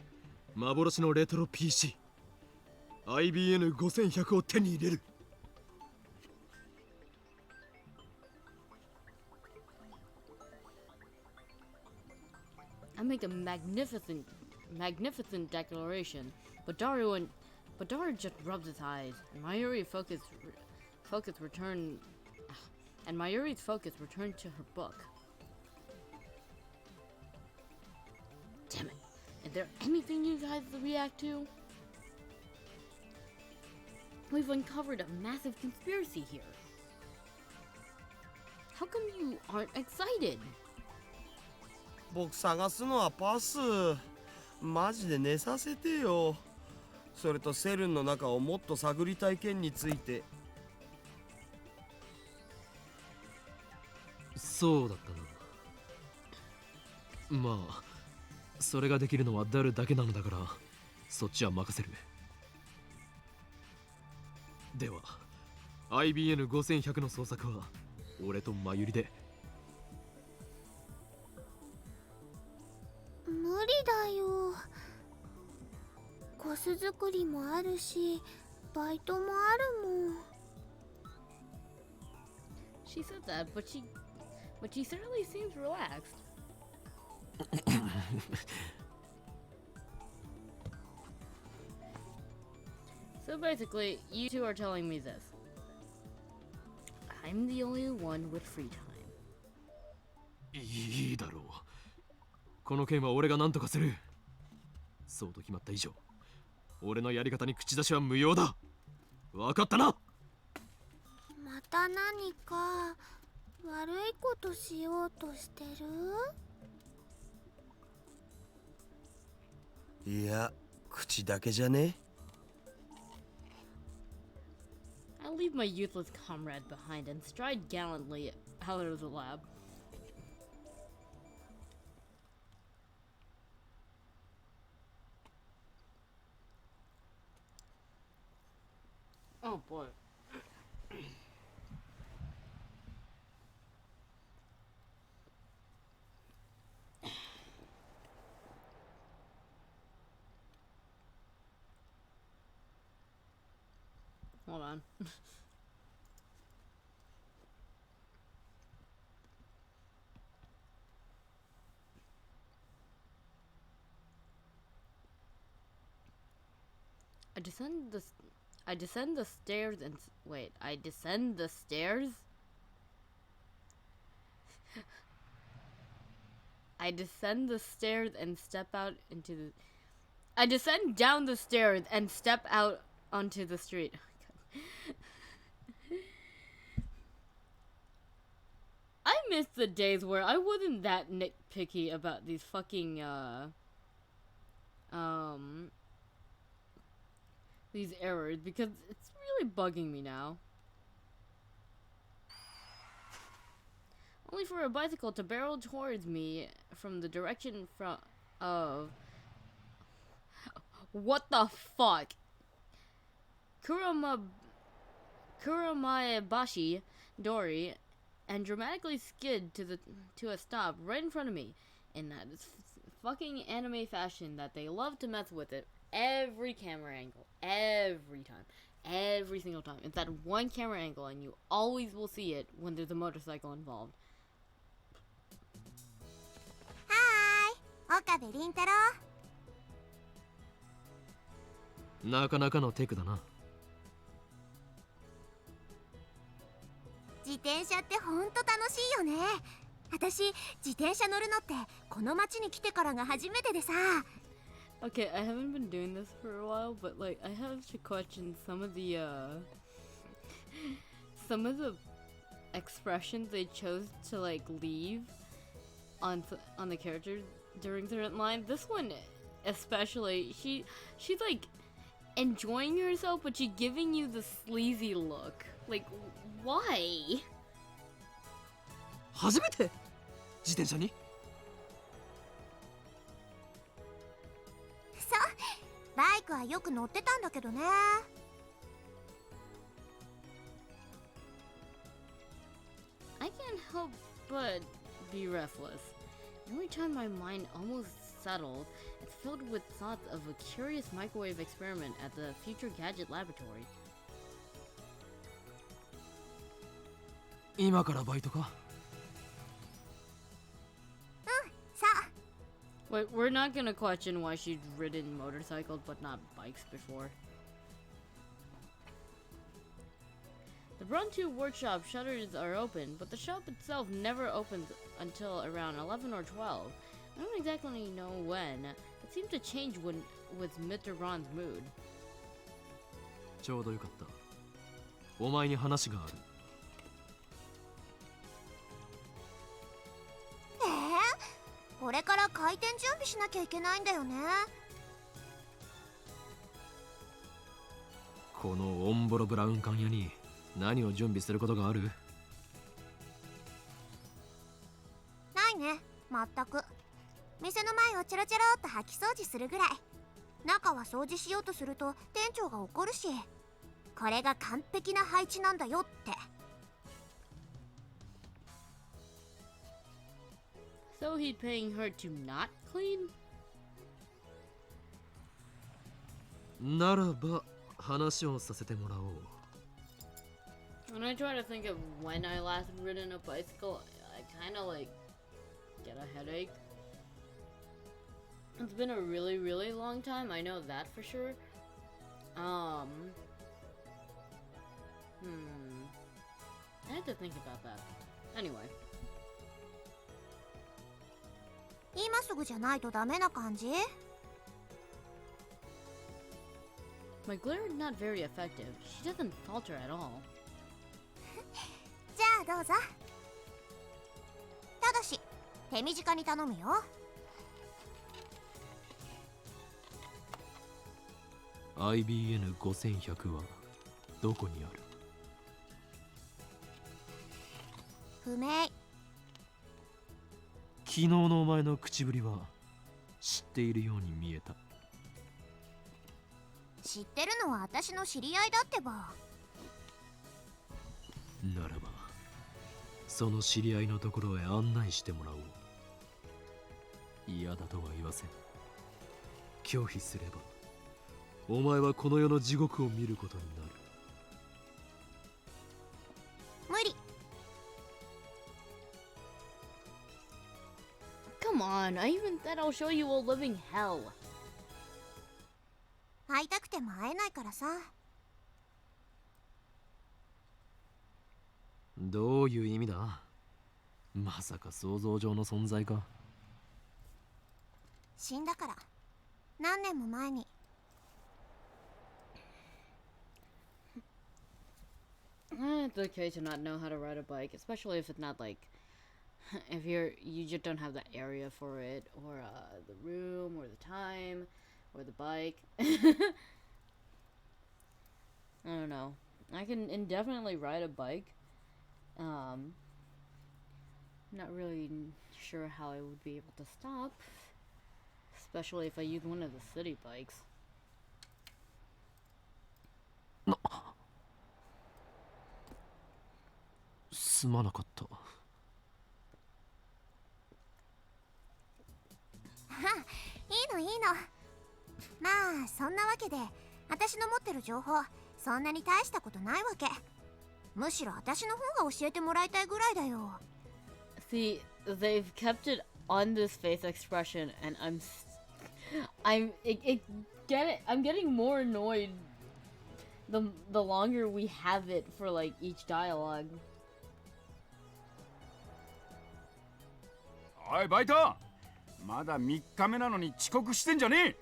幻のレトロ PC IBN5100 を手に入れる。I make a magnificent declaration, but Daru just rubs his eyes, and Mayuri's focus returned to her book. Damn it! Is there anything you guys react to? We've uncovered a massive conspiracy here. How come you aren't excited? 僕探すのはパス。マジで寝させてよ。それとセルンの中をもっと探りたい件について。そうだったな。まあそれができるのはダルだけなのだからそっちは任せる。では IBN5100 の捜索は俺とマユリで。無理だよ。コス作りもあるし、バイトもあるもん。She said that, but she certainly seems relaxed. So basically, you two are telling me this. I'm the only one with free time. いいだろう。この件は俺が何とかする。そうと決まった以上俺のやり方に口出しは無用だ。分かったな。また何か悪いことしようとしてる？いや、口だけじゃね。I'll leave my youthless comrade behind and stride gallantly out of the lab. Oh boy. Hold on. I descend the stairs and wait, I descend the stairs? I descend the stairs and step out into the I descend down the stairs and step out onto the street. I miss the days where I wasn't that nitpicky about these fucking these errors because it's really bugging me now. Only for a bicycle to barrel towards me from the direction of what the fuck? Kuramabashi Dori and dramatically skid to a stop right in front of me in that fucking anime fashion that they love to mess with it every camera angle, every time, every single time. It's that one camera angle and you always will see it when there's a motorcycle involved. Hi, Okabe Rintaro. なかなかのテクだな。自転車ってほんと楽しいよね。私自転車乗るのってこの町に来てからが初めてでさ、Okay, I haven't been doing this for a while, but like I have to question some of the expressions they chose to like leave on the characters during certain lines. This one especially, she's like enjoying herself, but she's giving you the sleazy look. Like, why? 初めて自転車に？そう、バイクはよく乗ってたんだけどね。I can't help but be restless. Every time my mind almost settled, it's filled with thoughts of a curious microwave experiment at the Future Gadget Laboratory. 今からバイトか？さあ、 Wait, we're not gonna question why she'd ridden motorcycles but not bikes before. The Brun 2 workshop shutters are open, but the shop itself never opens until around 11 or 12. I don't exactly know when. It seems to change with Mr. Ron's mood. ちょうどよかった。お前に話がある。これから開店準備しなきゃいけないんだよね。このオンボロブラウン管屋に何を準備することがある？ないね、全く。店の前をチャラチャラっと掃き掃除するぐらい。中は掃除しようとすると店長が怒るし、これが完璧な配置なんだよって。So he's paying her to not clean? ならば話をさせてもらおう。When I try to think of when I last ridden a bicycle, I kind of like get a headache. It's been a really, really long time. I know that for sure. I had to think about that. Anyway. 今すぐじゃないとダメな感じ？ My glare is not very effective. She doesn't falter at all. じゃあどうぞ。ただし手短に頼むよ。IBN5100 はどこにある？不明。昨日のお前の口ぶりは知っているように見えた。知ってるのは私の知り合いだってば。ならばその知り合いのところへ案内してもらおう。嫌だとは言わせん。拒否すればお前はこの世の地獄を見ることになる。無理。Come on, I even said I'll show you a living hell. 会いたくても会えないからさ。どういう意味だ？まさか想像上の存在か？死んだから。何年も前に。It's okay to not know how to ride a bike, especially if it's not like if you just don't have the area for it, or the room, or the time, or the bike. I don't know. I can indefinitely ride a bike. Not really sure how I would be able to stop, especially if I use one of the city bikes. すまなかった。いいのいいの。まあそんなわけで私の持ってる情報そんなに大したことないわけ。むしろ私の方が教えてもらいたいぐらいだよ。 See, they've kept it on this face expression, and I'm getting more annoyed the longer we have it for like each dialogue. おいバイト、まだ3日目なのに遅刻してんじゃねえ。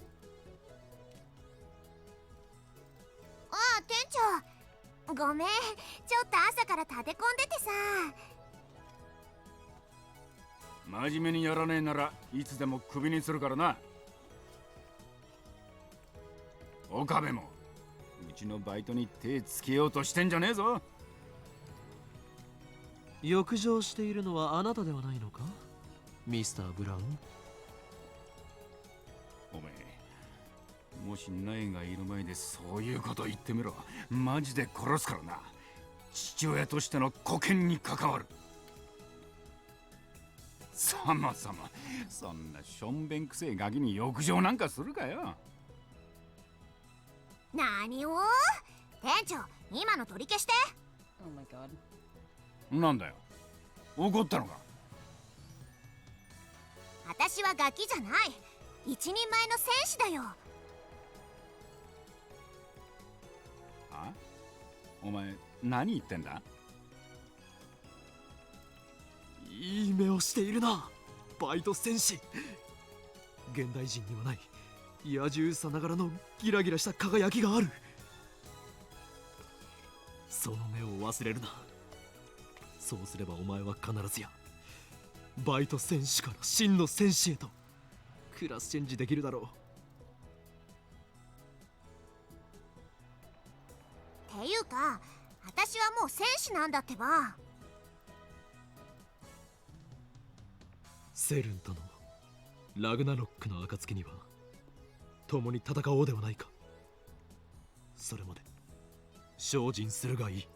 店長、ごめん、ちょっと朝から立て込んでてさ。真面目にやらねえならいつでもクビにするからな。岡部もうちのバイトに手つけようとしてんじゃねえぞ。欲情しているのはあなたではないのか、ミスター・ブラウン。おめえ、もしナエがいる前でそういうこと言ってみろ。マジで殺すからな。父親としての沽券に関わる。そもそもそんなしょんべんくせえガキに欲情なんかするかよ。何を？店長、今の取り消して。 Oh my god. なんだよ、怒ったのか。私はガキじゃない、一人前の戦士だよ。あ？お前何言ってんだ。いい目をしているな、バイト戦士。現代人にはない野獣さながらのギラギラした輝きがある。その目を忘れるな。そうすればお前は必ずやバイト戦士から真の戦士へとクラスチェンジできるだろう。っていうか、私はもう戦士なんだってば。セルンとのラグナロックの暁には共に戦おうではないか。それまで精進するがいい。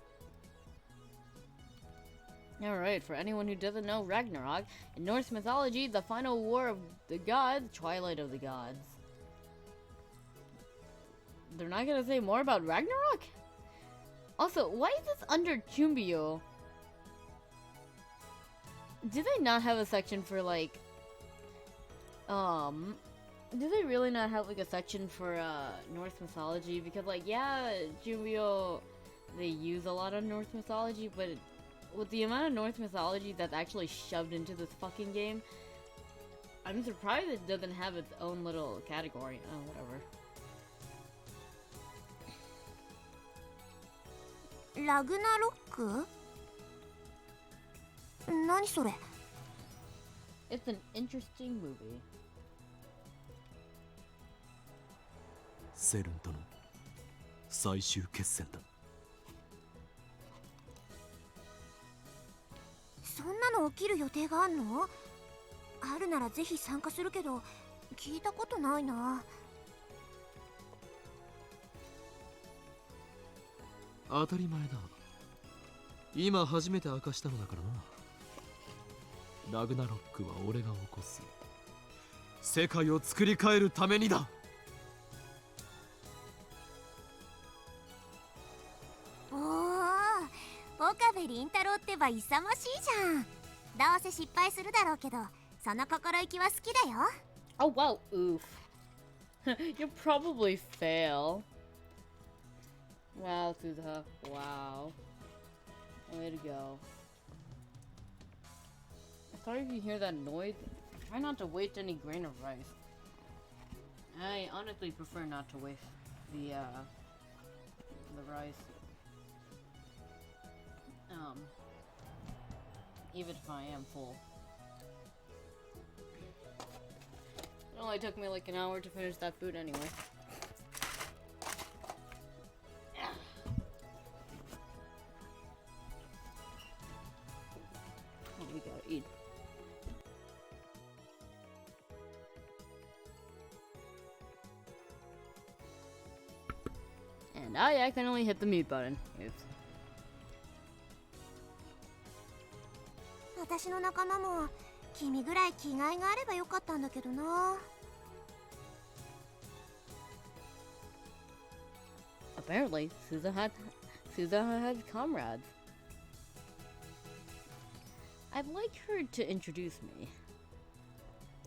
Alright, for anyone who doesn't know Ragnarok, in Norse mythology, the final war of the gods, Twilight of the Gods. They're not gonna say more about Ragnarok? Also, why is this under Chumbio? Do they not have a section for like... Do they really not have like a section for Norse mythology? Because like, yeah, Chumbio, they use a lot of Norse mythology, but... with the amount of Norse mythology that's actually shoved into this fucking game, I'm surprised it doesn't have its own little category. Oh, whatever. ラグナロック？何それ？ It's an interesting movie. セルンとの最終決戦だ。そんなの起きる予定があんの？あるならぜひ参加するけど、聞いたことないな。当たり前だ。今初めて明かしたのだからな。ラグナロックは俺が起こす。世界を作り変えるためにだ。おお、岡部倫太郎ってば勇ましいじゃん。どうせ失敗するだろうけど、その心意気は好きだよ。Oh wow, oof. You'll probably fail. Wow, Suzuha. Wow. Way to go. Sorry if you hear that noise. Try not to waste any grain of rice. I honestly prefer not to waste the rice. Even if I am full. It only took me like an hour to finish that food anyway. What we gotta eat. And I accidentally hit the mute button. Oops. 私の仲間も君ぐらい気概があればよかったんだけどな。Apparently, Suzuha had comrades. I'd like her to introduce me.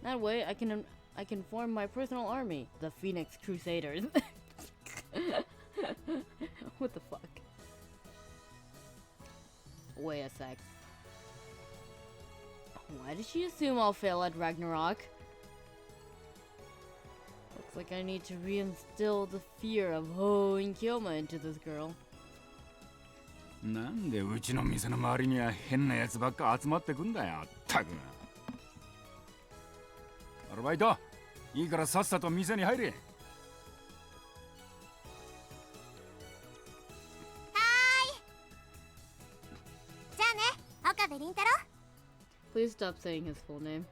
That way, I can form my personal army, the Phoenix Crusaders. What the fuck? Wait a sec. Why did she assume I'll fail at Ragnarok? Looks like I need to reinstill the fear of Ho and Kyoma into this girl. なんでうちの店の周りには変なやつばっか集まってくんだよ、ったく。アルバイト、いいからさっさと店に入れ。はーい。じゃあね、岡部倫太郎。 Please stop saying his full name.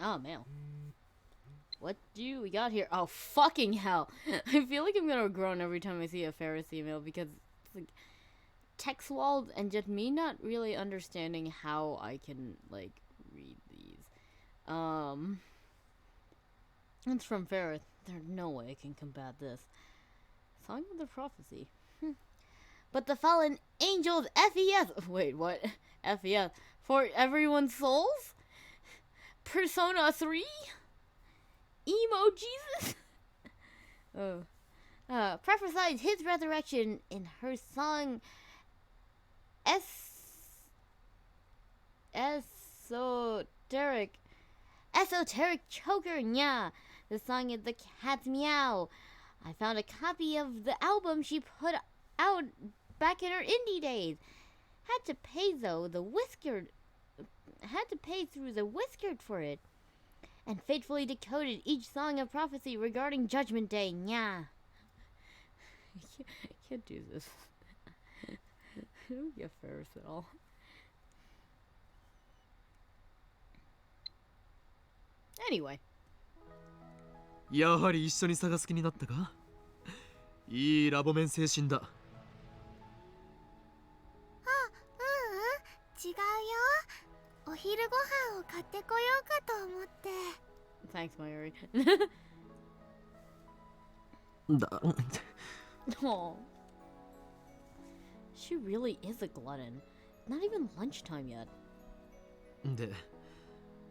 Oh, mail. What do we got here? Oh, fucking hell. I feel like I'm gonna groan every time I see a Ferris email because it's like text walled and just me not really understanding how I can, like, read these. It's from Ferris. There's no way I can combat this. Song of the Prophecy. But the fallen angels FES. Wait, what? FES. For everyone's souls? Persona 3? Emo Jesus? Prophesied his resurrection in her song Esoteric Choker Nya. The song is The Cat's Meow. I found a copy of the album she put out back in her indie days. Had to pay through the whiskered for it. And faithfully decoded each song of prophecy regarding Judgment Day. Nya. I can't do this. I don't get Ferris at all. Anyway. やはり一緒に探す気になったか？いいラボメン精神だ。違うよ。お昼ご飯を買ってこようかと思って。 Thanks, Mayuri. だ Oh. She really is a glutton. Not even lunchtime yet. で、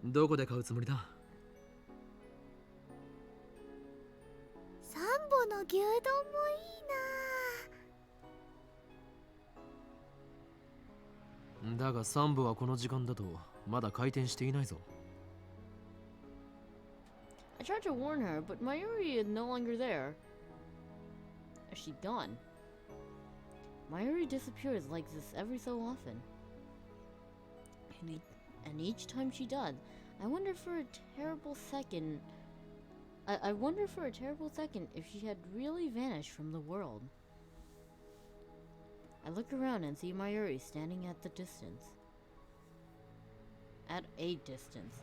どこで買うつもりだ？サンボの牛丼もいいな。だがサンボはこの時間だとまだ開店していないぞ。I tried to warn her, but Mayuri is no longer there. Is she gone? Mayuri disappears like this every so often. And each time she does, I wonder for a terrible second if she had really vanished from the world. I look around and see Mayuri standing at the distance. At a distance,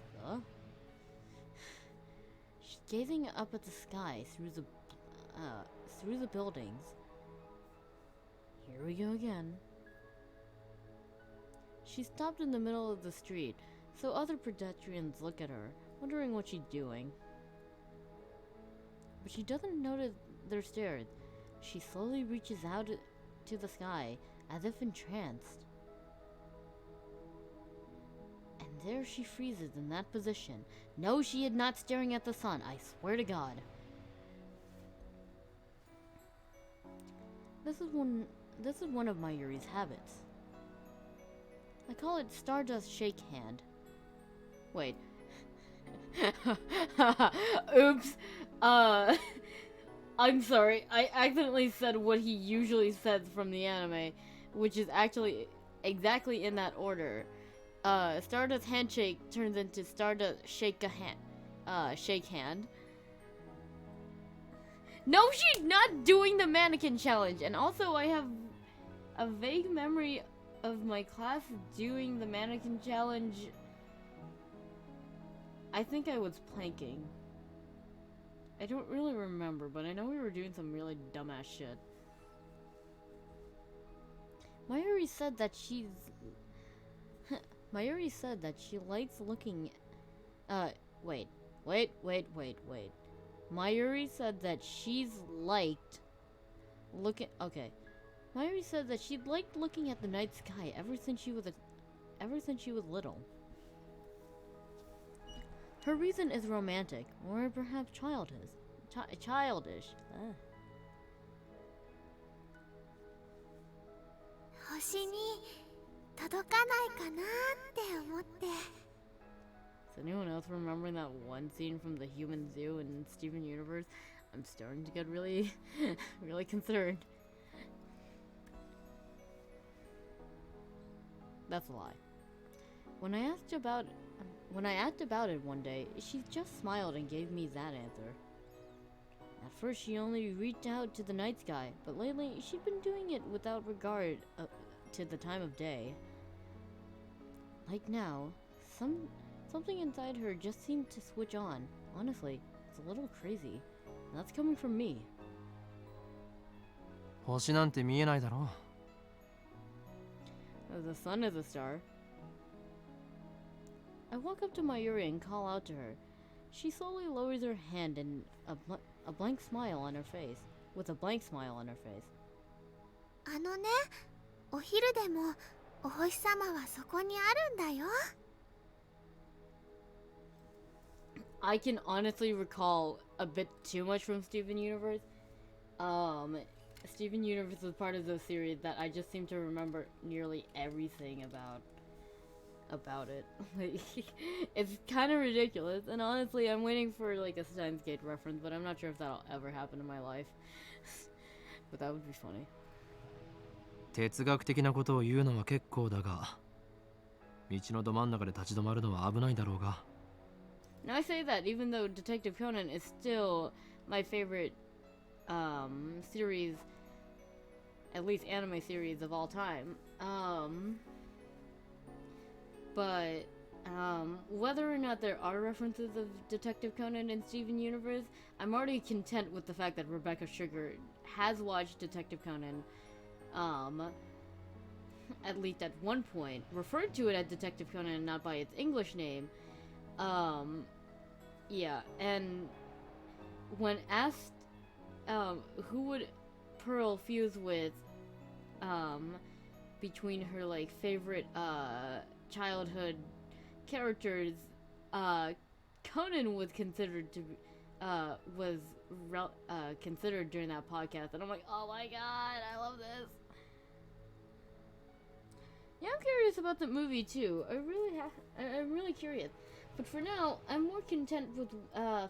She's gazing up at the sky through the buildings. Here we go again. She stopped in the middle of the street, so other pedestrians look at her, wondering what she's doing. But she doesn't notice their stares. She slowly reaches out to the sky, as if entranced. And there she freezes in that position. No, she is not staring at the sun, I swear to God. This is one of Mayuri's habits. I call it Stardust Shake Hand. Wait. Oops. I'm sorry. I accidentally said what he usually says from the anime, which is actually exactly in that order. Stardust Handshake turns into Stardust Shake Hand. No, she's not doing the mannequin challenge. And also, I have a vague memory of my class doing the mannequin challenge. I think I was planking. I don't really remember, but I know we were doing some really dumbass shit. Mayuri said that she likes looking. Wait. Mayuri said that she's liked looking. Okay. Mayuri said that she liked looking at the night sky ever since she was little. Her reason is romantic, or perhaps childish. Childish. 星に届かないかなって思って。Does anyone else remembering that one scene from the Human Zoo in Steven Universe? I'm starting to get really, really concerned. That's a lie. When I asked about it one day, she just smiled and gave me that answer. At first, she only reached out to the night sky, but lately, she'd been doing it without regard to the time of day. Like now, something inside her just seemed to switch on. Honestly, it's a little crazy. And that's coming from me. 星なんて見えないだろ The sun is a star. I walk up to Mayuri and call out to her. She slowly lowers her hand and a blank smile on her face. With a blank smile on her face. あのね、お昼でもお星様はそこにあるんだよ。I can honestly recall a bit too much from Steven Universe. Steven Universe was part of the series that I just seem to remember nearly everything about it. It's kind of ridiculous, and honestly, I'm waiting for like a Steins Gate reference, but I'm not sure if that'll ever happen in my life. But that would be funny. 哲学的なことを言うのは結構だが道のど真ん中で立ち止まるのは危ないだろうが Now I say that even though Detective Conan is still my favorite series, at least anime series of all time, but whether or not there are references of Detective Conan in Steven Universe, I'm already content with the fact that Rebecca Sugar has watched Detective Conan, at least at one point, referred to it as Detective Conan and not by its English name. Yeah, and when asked who would Pearl fuse with between her like favorite childhood characters, Conan was considered to considered during that podcast, and I'm like, oh my god, I love this. Yeah, I'm curious about the movie too. I'm really curious. But for now, I'm more content with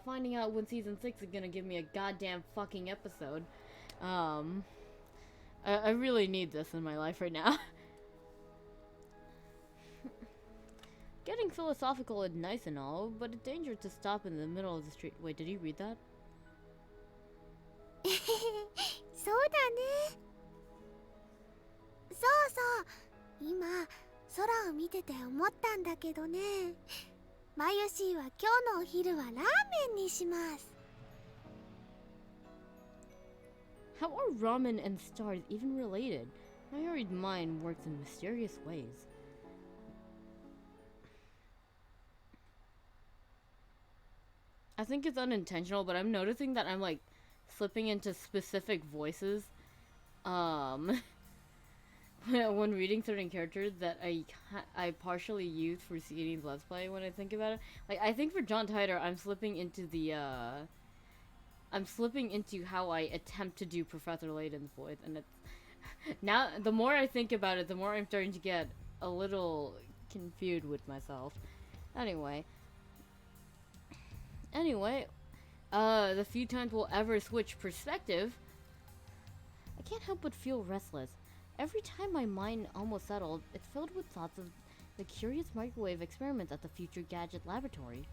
finding out when season 6 is gonna give me a goddamn fucking episode. I really need this in my life right now. Getting philosophical is nice and all, but it's dangerous to stop in the middle of the street. Wait, did you read that? そうだね。そうそう。今空を見てて思ったんだけどね。マユシーは今日のお昼はラーメンにします。 How are ramen and stars even related? Mayuri's mind works in mysterious ways. I think it's unintentional, but I'm noticing that I'm like slipping into specific voices when reading certain characters that I partially use for CD's Let's Play when I think about it. Like I think for John Titor, I'm slipping into how I attempt to do Professor Layton's voice, and it's now the more I think about it, the more I'm starting to get a little confused with myself. Anyway, the few times we'll ever switch perspective, I can't help but feel restless. Every time my mind almost settled, it's filled with thoughts of the curious microwave experiments at the Future Gadget Laboratory.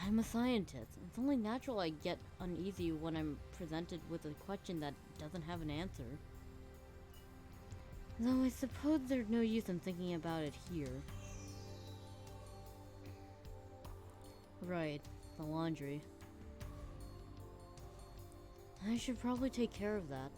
I'm a scientist. It's only natural I get uneasy when I'm presented with a question that doesn't have an answer. Though I suppose there's no use in thinking about it here. Right, the laundry. I should probably take care of that.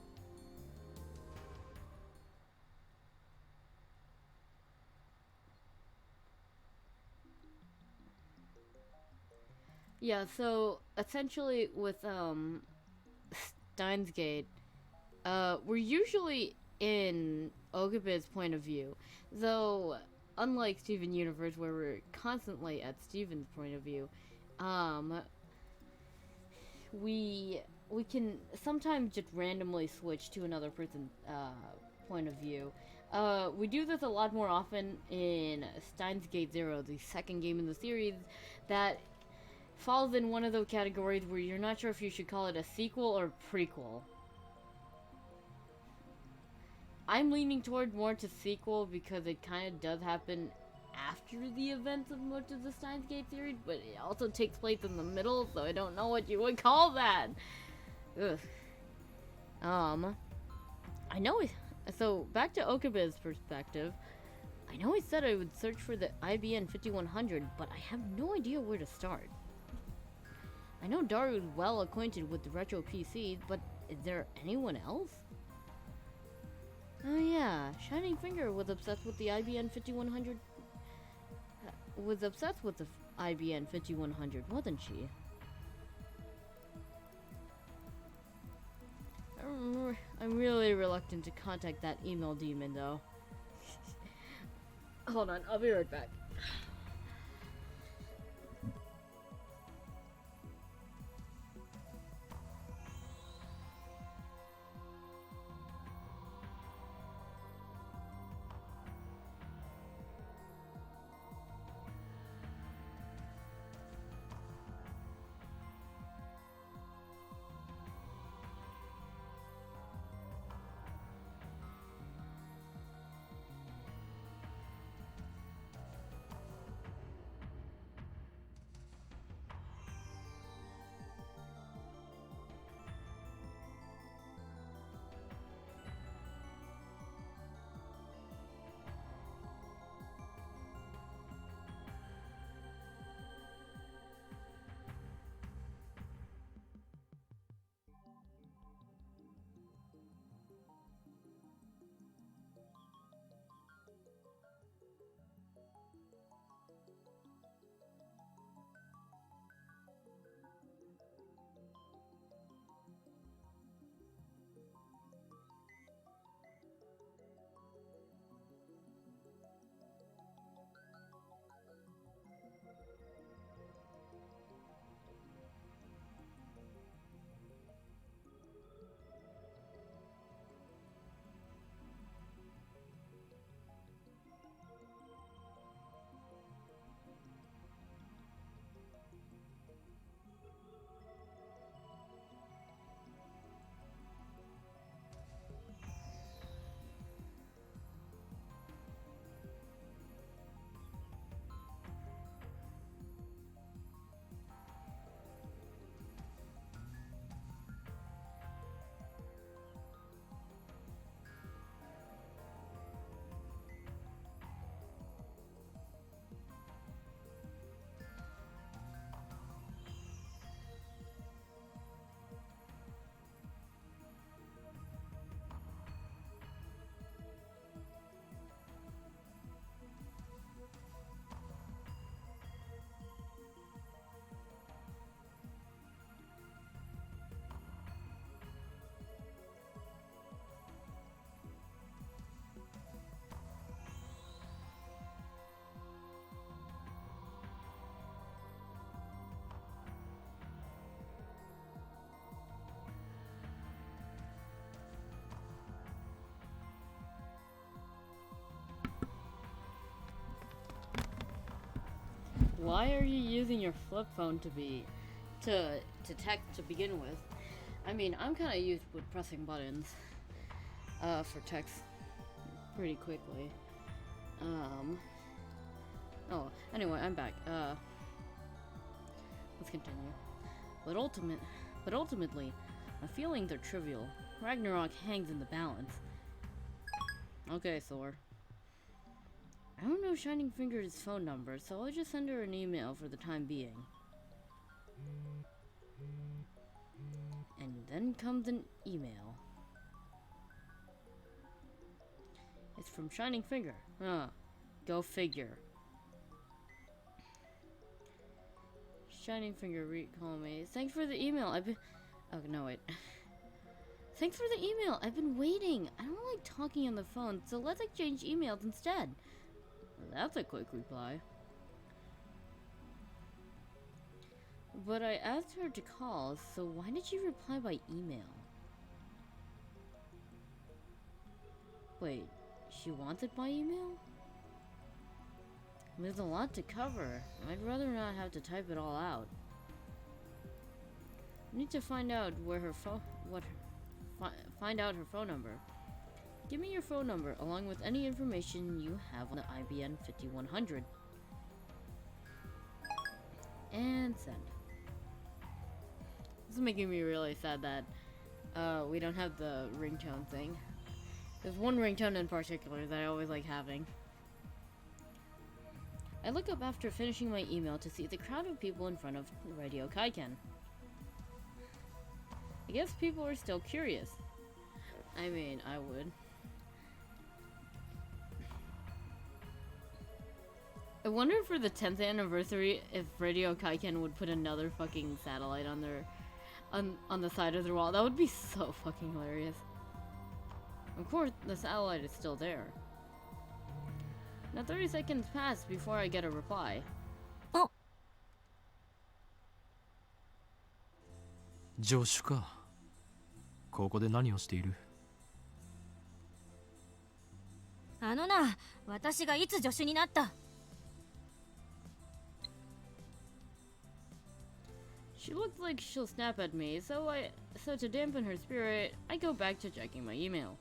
Yeah, so essentially with Steins Gate, we're usually in Ogib's point of view, though unlike Steven Universe where we're constantly at Steven's point of view, we can sometimes just randomly switch to another person's point of view. We do this a lot more often in Steins Gate Zero, the second game in the series that falls in one of those categories where you're not sure if you should call it a sequel or prequel. I'm leaning toward more to sequel because it kind of does happen after the events of most of the Steins Gate series, but it also takes place in the middle, so I don't know what you would call that. Ugh. I know it. So back to Okabe's perspective, I know he said I would search for the IBN 5100, but I have no idea where to start. I know Daru is well acquainted with the retro PCs, but is there anyone else? Oh yeah, Shining Finger was obsessed with the IBN 5100. Was obsessed with the IBN 5100, wasn't she? I'm really reluctant to contact that email demon, though. Hold on, I'll be right back. Why are you using your flip phone to text to begin with? I mean, I'm kind of used with pressing buttons for text pretty quickly. Oh, anyway, I'm back. Let's continue. But ultimately, my feelings are trivial. Ragnarok hangs in the balance. Okay, Thor. I don't know Shining Finger's phone number, so I'll just send her an email for the time being. And then comes an email. It's from Shining Finger. Huh. Go figure. Shining Finger, recall me. Thanks for the email. Oh, no, wait. Thanks for the email. I've been waiting. I don't like talking on the phone, so let's exchange emails instead. That's a quick reply. But I asked her to call, so why did she reply by email? Wait, She wants it by email? There's a lot to cover. I'd rather not have to type it all out. I need to find out where her phone, find out her phone number. Give me your phone number along with any information you have on the IBN 5100. And send. This is making me really sad that we don't have the ringtone thing. There's one ringtone in particular that I always like having. I look up after finishing my email to see the crowd of people in front of Radio Kaiken. I guess people are still curious. I mean, I would. I wonder for the 10th anniversary if Radio Kaiken would put another fucking satellite on their on the side of their wall. That would be so fucking hilarious. Of course, the satellite is still there. Now 30 seconds pass before I get a reply. Oh. 助手か。ここで何をしている？あのな、私がいつ助手になった？ She looks like she'll snap at me, so to dampen her spirit, I go back to checking my email.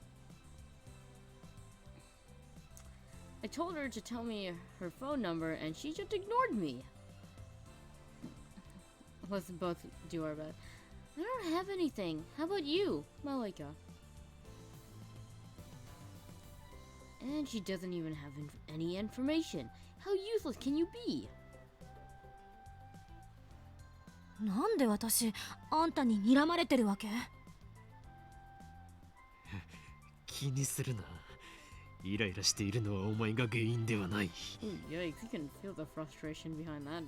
I told her to tell me her phone number, and she just ignored me. Let's both do our best. I don't have anything. How about you, Malika? And she doesn't even have any information. How useless can you be? なんで私、あんたに睨まれてるわけ？気にするな。イライラしているのはお前が原因ではない。Ooh, yikes, you can feel the frustration behind that.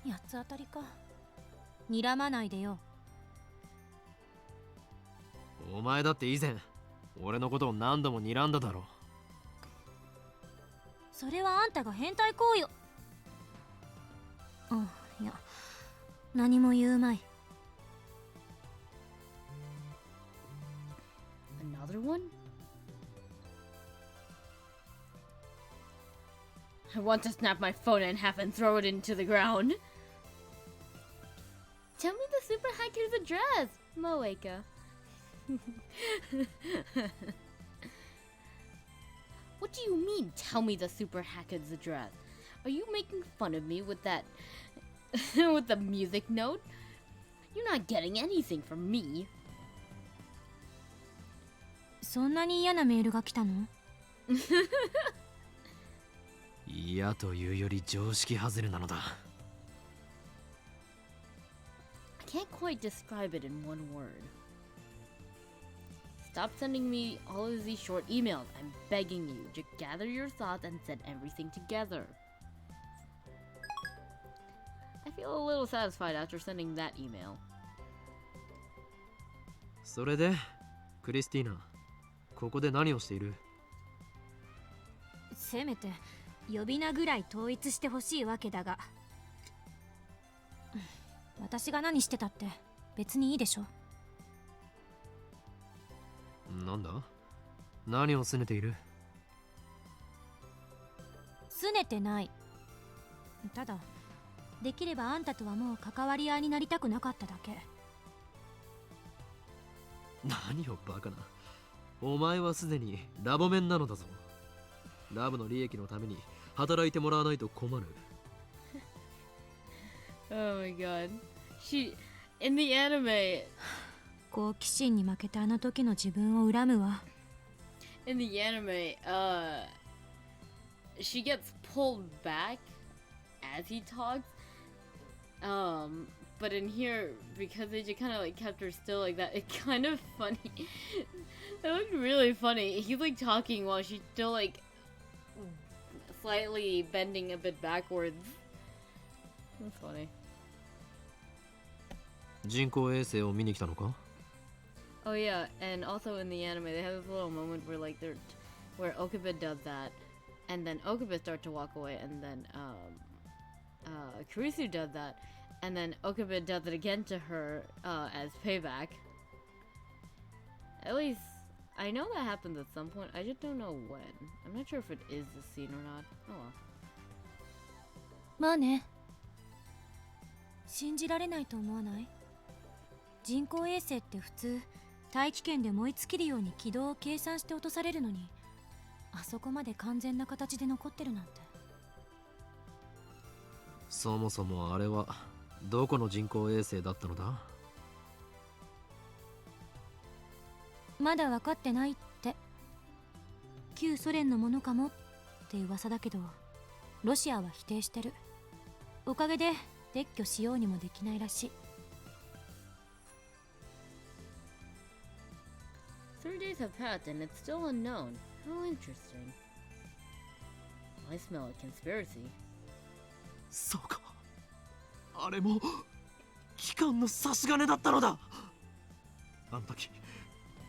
八つ当たりか。睨まないでよ。お前だって以前、俺のことを何度も睨んだだろ。それはあんたが変態行為を。いや、何も言うまい。Another one? I want to snap my phone in half and throw it into the ground. Tell me the super hacker's address, Moeka. What do you mean, tell me the super hacker's address? Are you making fun of me with that with the music note? You're not getting anything from me. そんなに嫌なメールが来たの？嫌というより常識外れなのだ。I can't quite describe it in one word. Stop sending me all of these short emails. I'm begging you to gather your thoughts and set everything together. I feel a little satisfied after sending that email. それで、クリスティーナ、ここで何をしている？せめて呼び名ぐらい統一してほしいわけだが、私が何してたって別にいいでしょ。なんだ？何を拗ねている？拗ねてない。ただできればあんたとはもう関わり合いになりたくなかっただけ。何をバカな。お前はすでにラボメンなのだぞ。ラブの利益のために働いてもらわないと困る。Oh my god. She in the anime 好奇心に負けたあの時の自分を恨むわ。in the anime, she gets pulled back as he talks. But in here, because they just kind of like kept her still like that, it's kind of funny. It looked really funny. He's like talking while she's still like slightly bending a bit backwards. That's funny. 人工衛星を見に来たのか？ Oh yeah, and also in the anime, they have this little moment where like where Okabe does that, and then Okabe starts to walk away, and then Kurisu does that, and then Okabe does it again to her as payback. At least I know that happens at some point. I just don't know when. I'm not sure if it is the scene or not. Oh well. まあね。信じられないと思わない？人工衛星って普通大気圏で燃え尽きるように軌道を計算して落とされるのに、あそこまで完全な形で残ってるなんて。そもそもあれはどこの人工衛星だったのだ？まだ分かってないって。旧ソ連のものかもって噂だけど、ロシアは否定してる。おかげで撤去しようにもできないらしい。3 days have passed and it's still unknown. How interesting. I smell a conspiracy. そうか、あれも機関の差し金だったのだ。あの時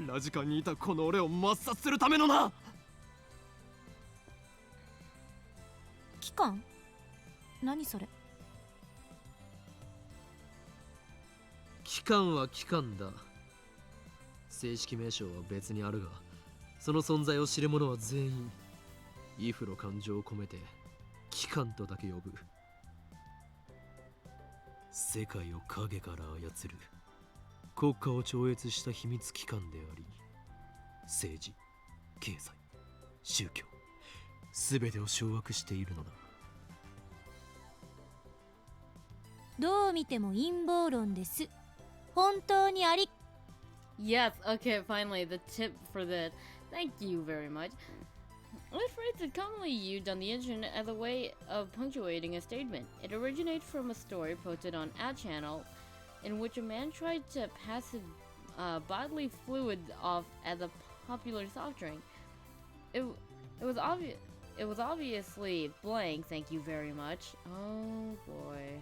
ラジカンにいたこの俺を抹殺するためのな。機関？何それ？機関は機関だ。正式名称は別にあるが、その存在を知る者は全員イフの感情を込めて機関とだけ呼ぶ。世界を影から操る国家を超越した秘密機関であり、政治、経済、宗教、すべてを掌握しているのだ。どう見ても陰謀論です。本当にあり。Yes, okay, finally, the tip for this. Thank you very much. This phrase is commonly used on the internet as a way of punctuating a statement. It originates from a story posted on our channel in which a man tried to pass his bodily fluids off as a popular soft drink. It was obvious. It was obviously blank. Thank you very much. Oh boy.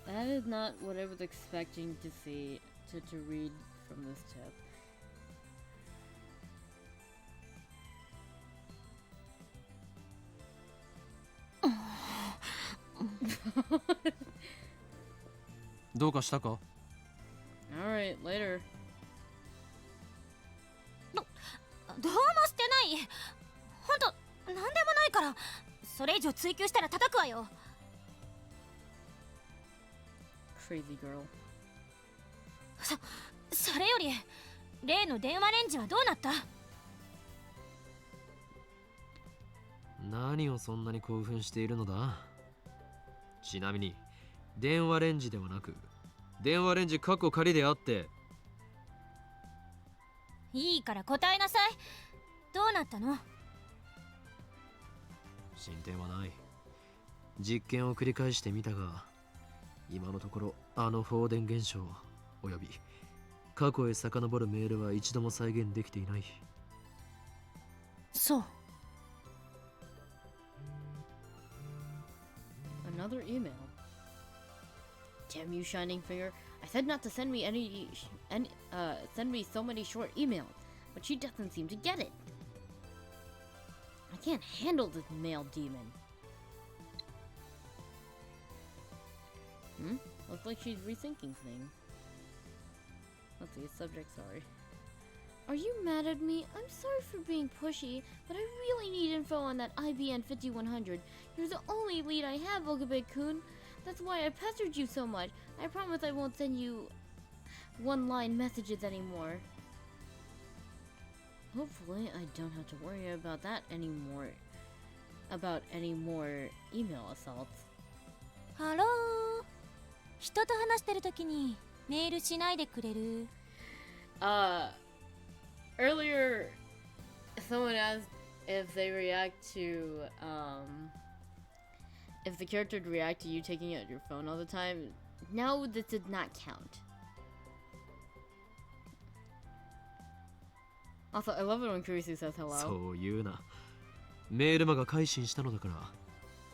That is not what I was expecting to see, to read from this tip. Alright, どうかしたか？ later. どうもしてない。ほんとなんでもないから。それ以上追求したら叩くわよ。Crazy girl. それより例の電話レンジはどうなった？何をそんなに興奮しているのだ？ちなみに電話レンジではなく電話レンジカッコ仮であって。いいから答えなさい。どうなったの？進展はない。実験を繰り返してみたが、今のところあの放電現象および過去へ遡るメールは一度も再現できていない。そう。Another email. Damn you, Shining Finger! I said not to send me send me so many short emails, but she doesn't seem to get it. I can't handle this mail demon. Looks like she's rethinking things. Let's see, subject, sorry. Are you mad at me? I'm sorry for being pushy, but I really need info on that IBN 5100. You're the only lead I have, Okabe-kun. That's why I pestered you so much. I promise I won't send you one-line messages anymore. Hopefully, I don't have to worry about that anymore. About any more email assaults. ハロー。人と話してるときにメールしないでくれる？ Earlier, someone asked if they react to, if the character would react to you taking out your phone all the time. No, this did not count. Also, I love it when Kurisu says hello. そう言うな。メールマが改心したのだから、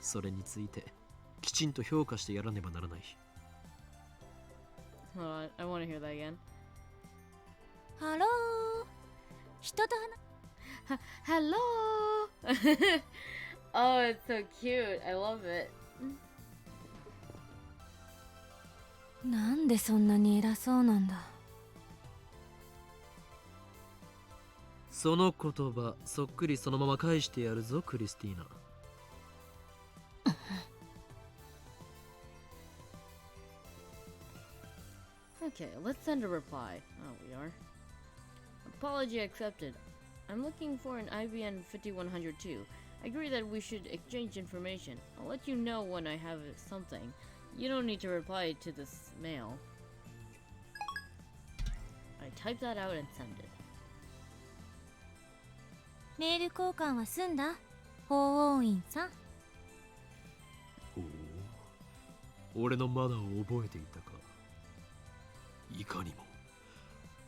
それについてきちんと評価してやらねばならない。Hold on, I want to hear that again. ハロー。人とHello! Oh, it's so cute. I love it. なんでそんなに偉そうなんだ。その言葉そっくりそのまま返してやるぞクリスティーナ。Okay, let's send a reply. Oh, we are. Apology accepted. I'm looking for an IBN 5102. I agree that we should exchange information. I'll let you know when I have something. You don't need to reply to this mail. I type that out and send it. メール交換は済んだ法王院さん。おお、俺のマナーを覚えていたか。いかに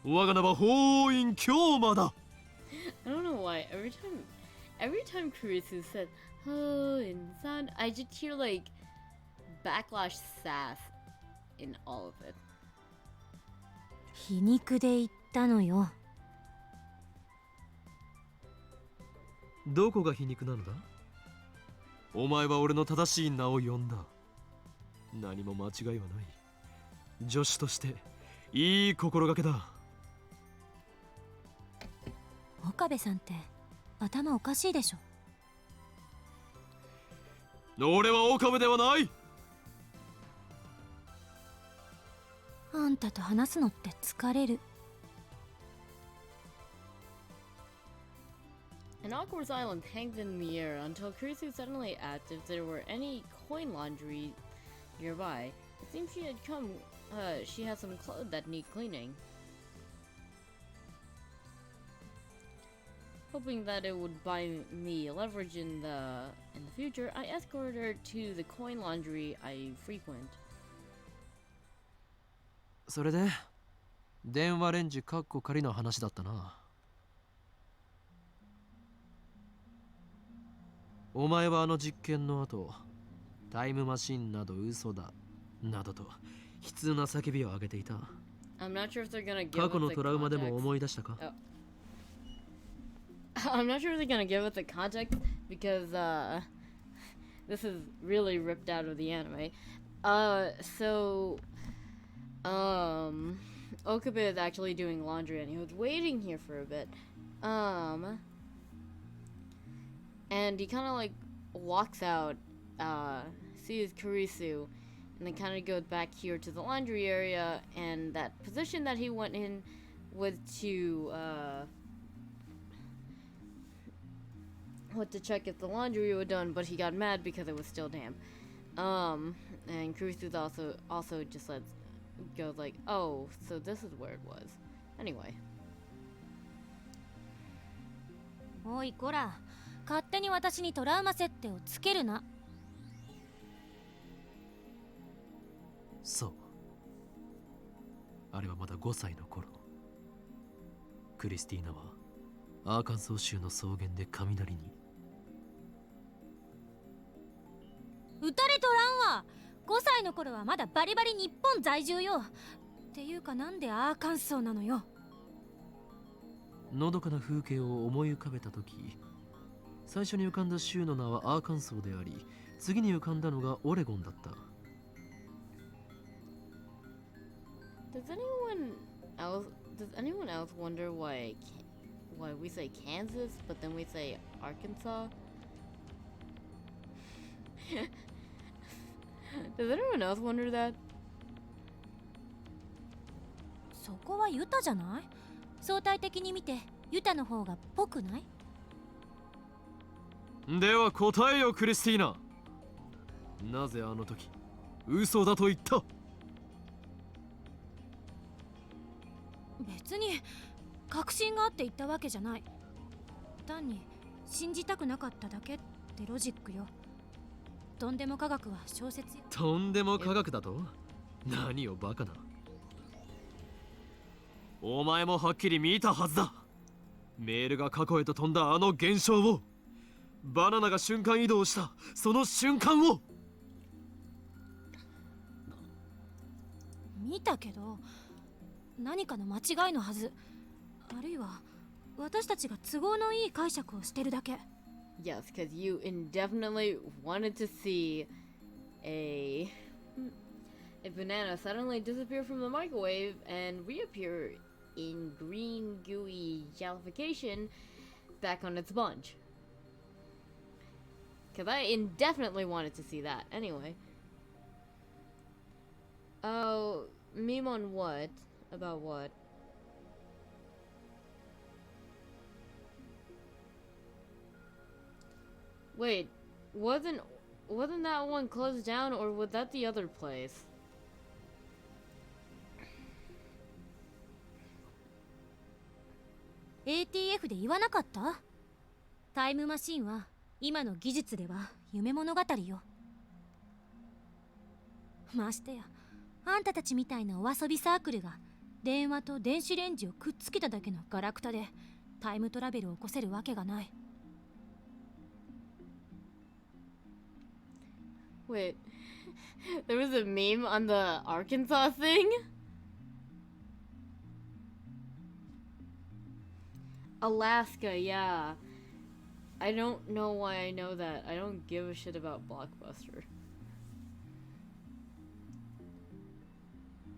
も我が名は法王院京馬だ。 I don't know why every time Kurisu said "oh" in sound, I just hear like backlash sass in all of it. 皮肉で言ったのよ。どこが皮肉なのだ。お前は俺の正しい名を呼んだ。何も間違いはない。助手としていい心がけだ。岡部さんって頭おかしいでしょ。俺は岡部ではない。あんたと話すのって疲れる。An awkward silence hangs in the air until Kurisu suddenly asked if there were any coin laundry nearby. It seems she had some clothes that need cleaning. Hoping that it would buy me leverage in the future, I escorted her to the coin laundry I frequent. それで電話レンジかっこ仮の話だったな。お前はあの実験の後、タイムマシンなど嘘だなどと悲痛な叫びを上げていた。I'm not sure if they're gonna give 過去 us の the トラウマでも context. 思い出したか。 I'm not sure if they're gonna give us the context because this is really ripped out of the anime. Okabe is actually doing laundry and he was waiting here for a bit. And he kind of like walks out, sees Kurisu, and then kind of goes back here to the laundry area. And that position that he went in was to check if the laundry was done, but he got mad because it was still damp. And Kurisu's also just goes like, oh, so this is where it was. Anyway. おいこら、勝手に私にトラウマ設定をつけるな。そう。あれはまだ5歳の頃。クリスティーナはアーカンソー州の草原で雷に。撃たれとらんわ。5歳の頃はまだバリバリ日本在住よ。っていうかなんでアーカンソーなのよ。のどかな風景を思い浮かべたとき、最初に浮かんだ州の名はアーカンソーであり、次に浮かんだのがオレゴンだった。Does anyone else wonder why we say Kansas but then we say Arkansas? Does anyone else wonder that? そこはユタじゃない？相対的に見てユタの方がぽくない？では答えよクリスティーナ。なぜあの時嘘だと言った？別に確信があって言ったわけじゃない。単に信じたくなかっただけってロジックよ。とんでも科学は小説よ。とんでも科学だと？何をバカな。お前もはっきり見たはずだ。メールが過去へと飛んだあの現象を。バナナが瞬間移動したその瞬間を。見たけど何かの間違いのはず。あるいは私たちが都合のいい解釈をしてるだけ。Yes, because you indefinitely wanted to see a banana suddenly disappear from the microwave and reappear in green gooey jellification back on its sponge. Because I indefinitely wanted to see that. Anyway. Oh, meme on what? About what? Wait, wasn't that one closed down, or was that the other place? ATF で言わなかった？タイムマシンは今の技術では夢物語よ。ましてやあんたたちみたいなお遊びサークルが電話と電子レンジをくっつけただけのガラクタでタイムトラベルを起こせるわけがない。Wait, there was a meme on the Arkansas thing? Alaska, yeah. I don't know why I know that. I don't give a shit about Blockbuster.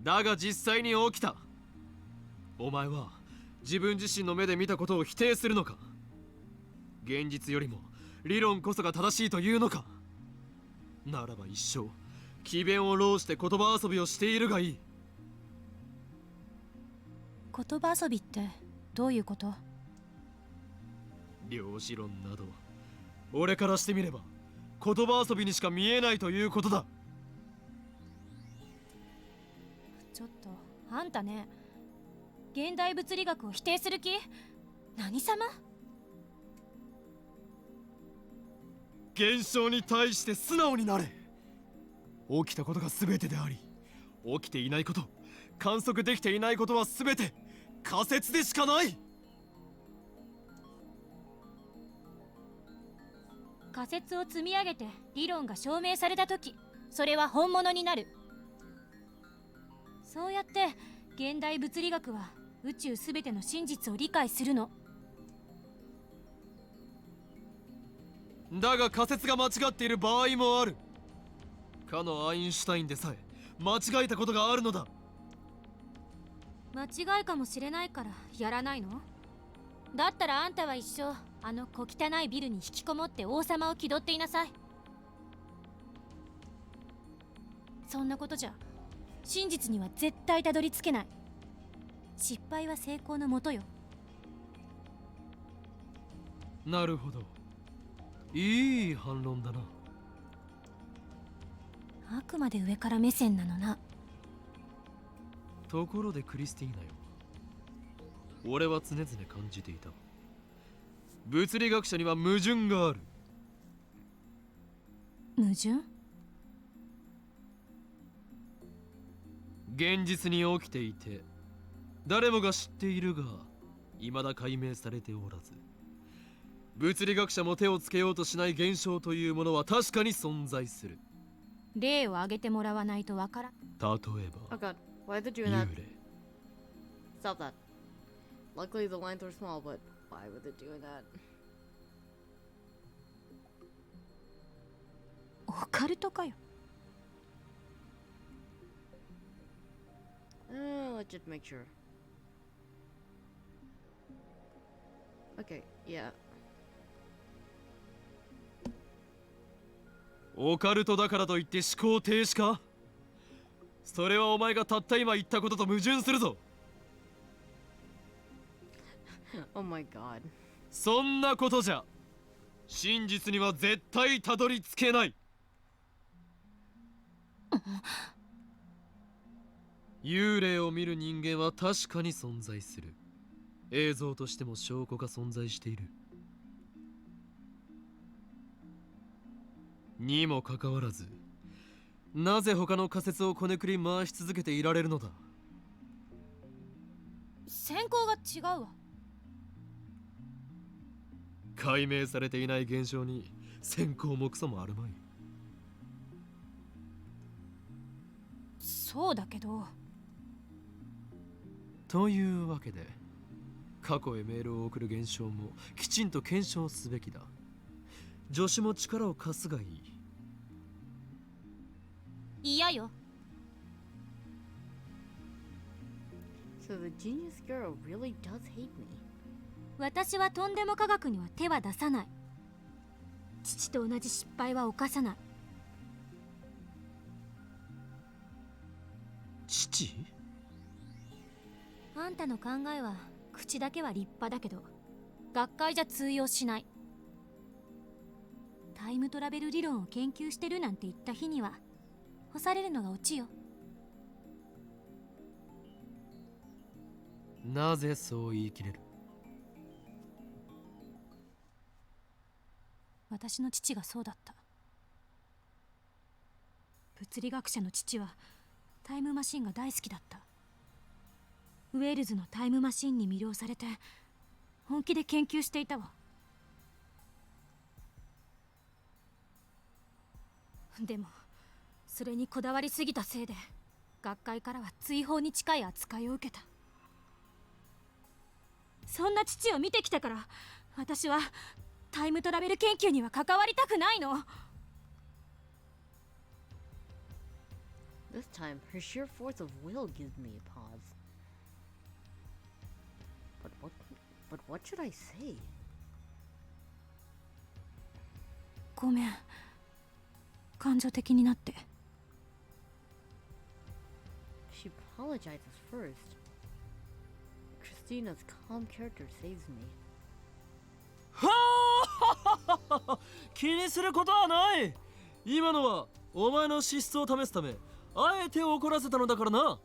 だが実際に起きた。お前は自分自身の目で見たことを否定するのか？現実よりも理論こそが正しいというのか？ならば一生詭弁を弄して言葉遊びをしているがいい。言葉遊びってどういうこと？量子論など俺からしてみれば言葉遊びにしか見えないということだ。ちょっとあんたね、現代物理学を否定する気？何様？現象に対して素直になれ。起きたことが全てであり、起きていないこと、観測できていないことは全て仮説でしかない。仮説を積み上げて理論が証明されたとき、それは本物になる。そうやって現代物理学は宇宙すべての真実を理解するの。だが仮説が間違っている場合もある。かのアインシュタインでさえ間違えたことがあるのだ。間違いかもしれないからやらないの？だったらあんたは一生あの小汚いビルに引きこもって王様を気取っていなさい。そんなことじゃ真実には絶対たどり着けない。失敗は成功のもとよ。なるほど、いい反論だな。あくまで上から目線なのな。ところでクリスティーナよ、俺は常々感じていた。物理学者には矛盾がある。矛盾？現実に起きていて誰もが知っているが未だ解明されておらず、物理学者も手をつけようとしない現象というものは確かに存在する。例を挙げてもらわないとわからん。例え Oh ば god, why are they doing that? 幽霊。 Stop that. Luckily the lines were small, but why were they doing that? オカルトかよ。Let's just make sure. Okay, yeah. オカルトだからといって思考停止か？それはお前がたった今言ったことと矛盾するぞ。Oh my god. そんなことじゃ真実には絶対たどり着けない。幽霊を見る人間は確かに存在する。映像としても証拠が存在している。にもかかわらず、なぜ他の仮説をこねくり回し続けていられるのだ？先行が違うわ。解明されていない現象に先行もクソもあるまい。そうだけど。というわけで過去へメールを送る現象もきちんと検証すべきだ。助手も力を貸すがいい。嫌よ。So the genius girl really does hate me. 私はとんでも科学には手は出さない。父と同じ失敗は犯さない。父？あんたの考えは口だけは立派だけど学会じゃ通用しない。タイムトラベル理論を研究してるなんて言った日には干されるのがオチよ。なぜそう言い切れる？私の父がそうだった。物理学者の父はタイムマシンが大好きだった。ウェールズのタイムマシンに魅了されて本気で研究していたわ。でもそれにこだわりすぎたせいで学会からは追放に近い扱いを受けた。そんな父を見てきたから私はタイムトラベル研究には関わりたくないの。This time, her sheer force of will gives me a pause. But what should I say? ごめん、感情的になって。She apologizes first. Christina's calm character saves me. はあ気にすることはない。今のはお前の資質を試すためあえて怒らせたのだからな。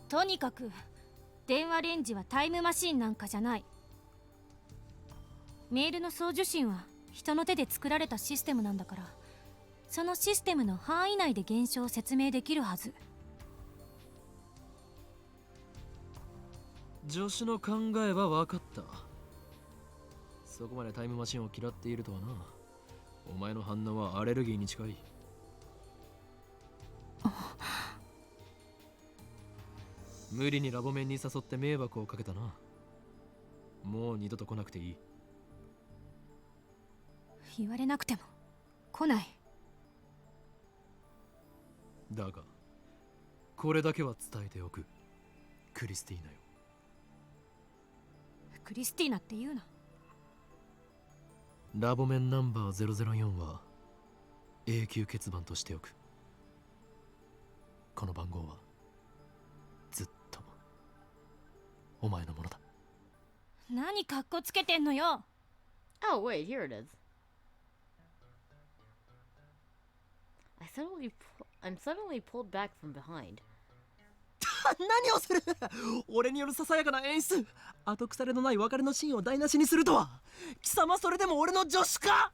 とにかく電話レンジはタイムマシンなんかじゃない。メールの送受信は人の手で作られたシステムなんだから、そのシステムの範囲内で現象を説明できるはず。助手の考えは分かった。そこまでタイムマシンを嫌っているとはな。お前の反応はアレルギーに近い。無理にラボ面に誘って迷惑をかけたな。もう二度と来なくていい。言われなくても来ない。だがこれだけは伝えておく。クリスティーナよ。クリスティーナって言うな。ラボ面ナンバー004は永久欠番としておく。この番号はずっとお前のものだ。何カッコつけてんのよ。 Oh, wait, here it is. I'm suddenly pulled back from behind. 何をする俺によるささやかな演出。後腐れのない別れのシーンを台無しにするとは。貴様それでも俺の助手か。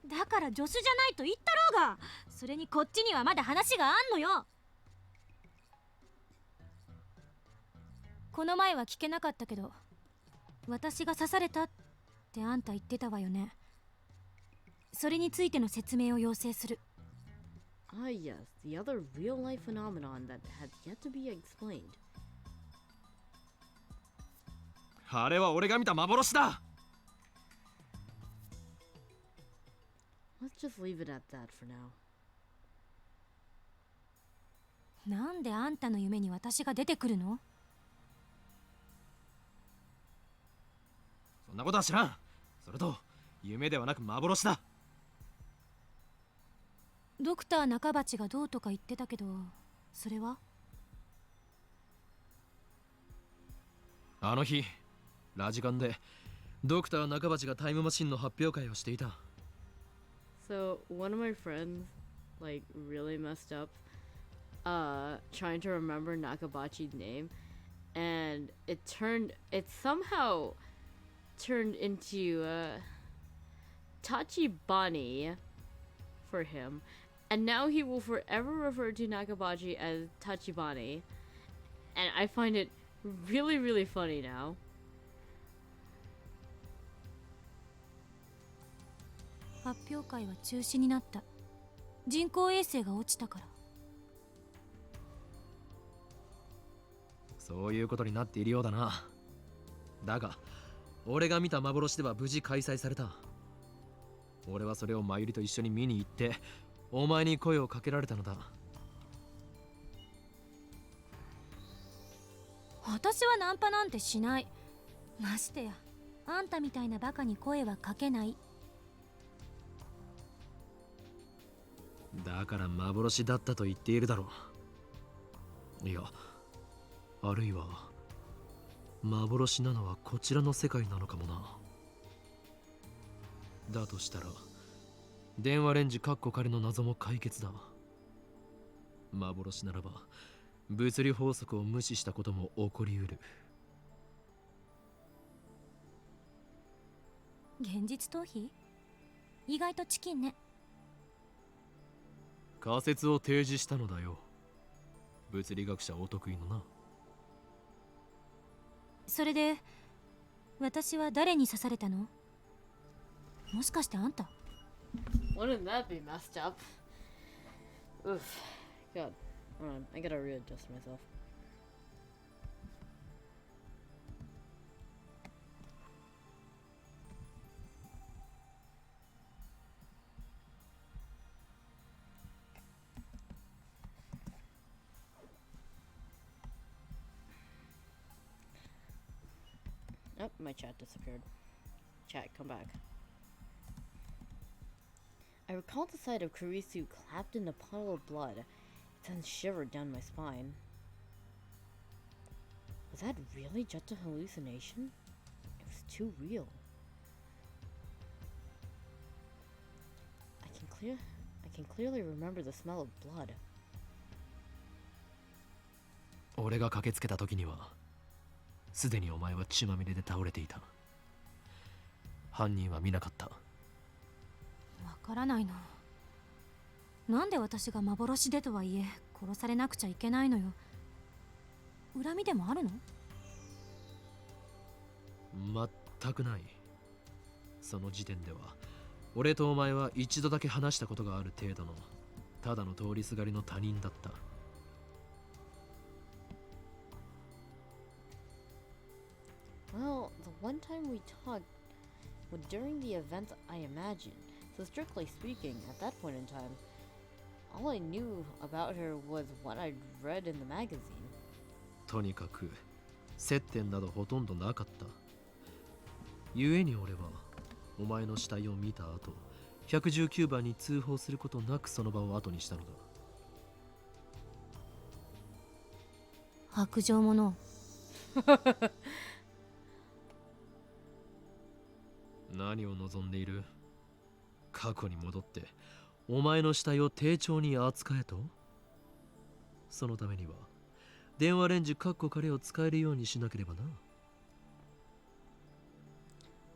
だから助手じゃないと言ったろうが。それにこっちにはまだ話があんのよ。この前は聞けなかったけど、私が刺されたってあんた言ってたわよね。それについての説明を要請する。Ah, yes, the other real-life phenomenon that has yet to be explained. あれは俺が見た幻だ。Let's just leave it at that for now. なんであんたの夢に私が出てくるの？そんなことは知らん。それと夢ではなく幻だ。ドクター中鉢がどうとか言ってたけど、それは？あの日ラジカンでドクター中鉢がタイムマシンの発表会をしていた。 So, one of my friends, like, really messed up, trying to remember Nakabachi's name, and it somehow turned into, Tachibani for him, and now he will forever refer to Nakabachi as Tachibani, and I find it really, really funny now. 発表会は中止になった。人工衛星が落ちたから。そういうことになっているようだな。だが俺が見た幻では無事開催された。俺はそれをまゆりと一緒に見に行ってお前に声をかけられたのだ。私はナンパなんてしない。ましてやあんたみたいなバカに声はかけない。だから幻だったと言っているだろう。いや、あるいは幻なのはこちらの世界なのかもな。だとしたら電話レンジカッコ仮の謎も解決だ。幻ならば物理法則を無視したことも起こりうる。現実逃避？意外とチキンね。仮説を提示したのだよ。物理学者お得意のな。それで私は誰に刺されたの？もしかしてあんた？ Wouldn't that be messed up? Oof. God. Hold on. I gotta readjust myself. Oh, my chat disappeared. Chat, come back. I recalled the sight of Kurisu clapped in a puddle of blood. It sends shivers down my spine. Was that really just a hallucination? It was too real. I can clearly remember the smell of blood. 俺が駆けつけた時にはすでにお前は血まみれで倒れていた。犯人は見なかった。わからないな。なんで私が幻でとはいえ殺されなくちゃいけないのよ。恨みでもあるの？全くない。その時点では俺とお前は一度だけ話したことがある程度のただの通りすがりの他人だった。Well, the one time we talked was during the events I imagined. So strictly speaking, at that point in time, all I knew about her was what I'd read in the magazine. とにかく接点などほとんどなかった。故に俺はお前の死体を見た後、119番に通報することなくその場を後にしたのだ。白状者。何を望んでいる？過去に戻ってお前の死体を丁重に扱えと？そのためには電話レンジカッコ仮を使えるようにしなければな。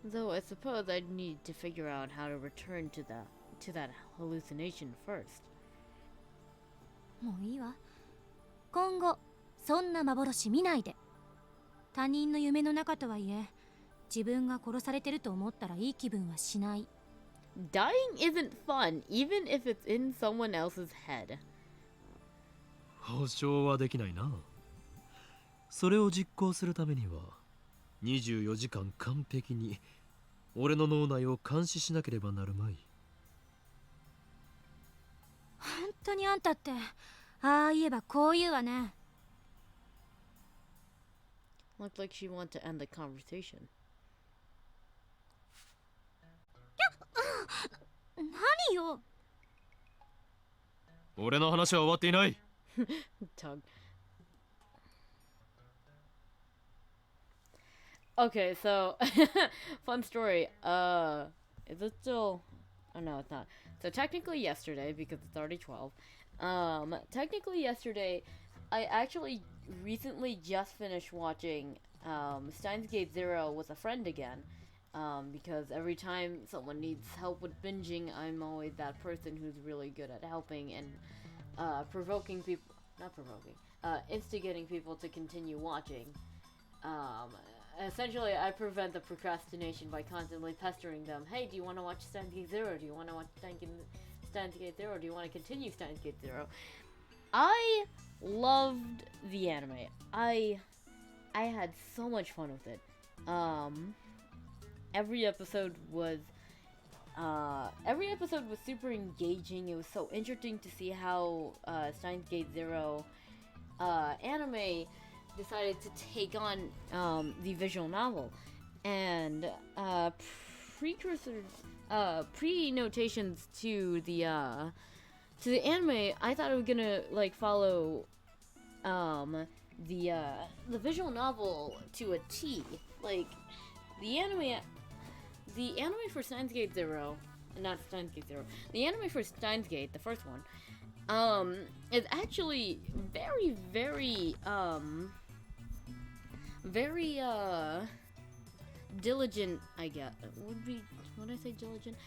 Though I suppose I'd need to figure out how to return to that hallucination first. もういいわ。今後そんな幻見ないで。他人の夢の中とはいえ自分が殺されてると思ったらいい気分はしない。Dying isn't fun, even if it's in someone else's head. 保証はできないな。それを実行するためには24時間完璧に俺の脳内を監視しなければなるまい。本当にあんたってああ言えばこう言うわね。Looks like she wants to end the conversation. 何よ。俺の話は終わっていない。Tug. Okay, so fun story. Is it still? Oh no, it's not. So technically yesterday, because it's already 12. Technically yesterday, I actually recently just finished watching Steins Gate Zero with a friend again. Because every time someone needs help with binging, I'm always that person who's really good at helping and provoking people. Not provoking. Instigating people to continue watching. Essentially, I prevent the procrastination by constantly pestering them. Hey, do you want to watch Steins Gate Zero? Do you want to watch Steins Gate Zero? Do you want to continue Steins Gate Zero? I loved the anime. I had so much fun with it. Every episode was every episode was super engaging. It was so interesting to see how Steins Gate Zero anime decided to take on the visual novel, and pre-notations to the anime. I thought it was gonna like follow the visual novel to a T. Like the anime for Steins Gate Zero, not Steins Gate Zero. The anime for Steins Gate, the first one, is actually very, very, very diligent. I guess would I say diligent?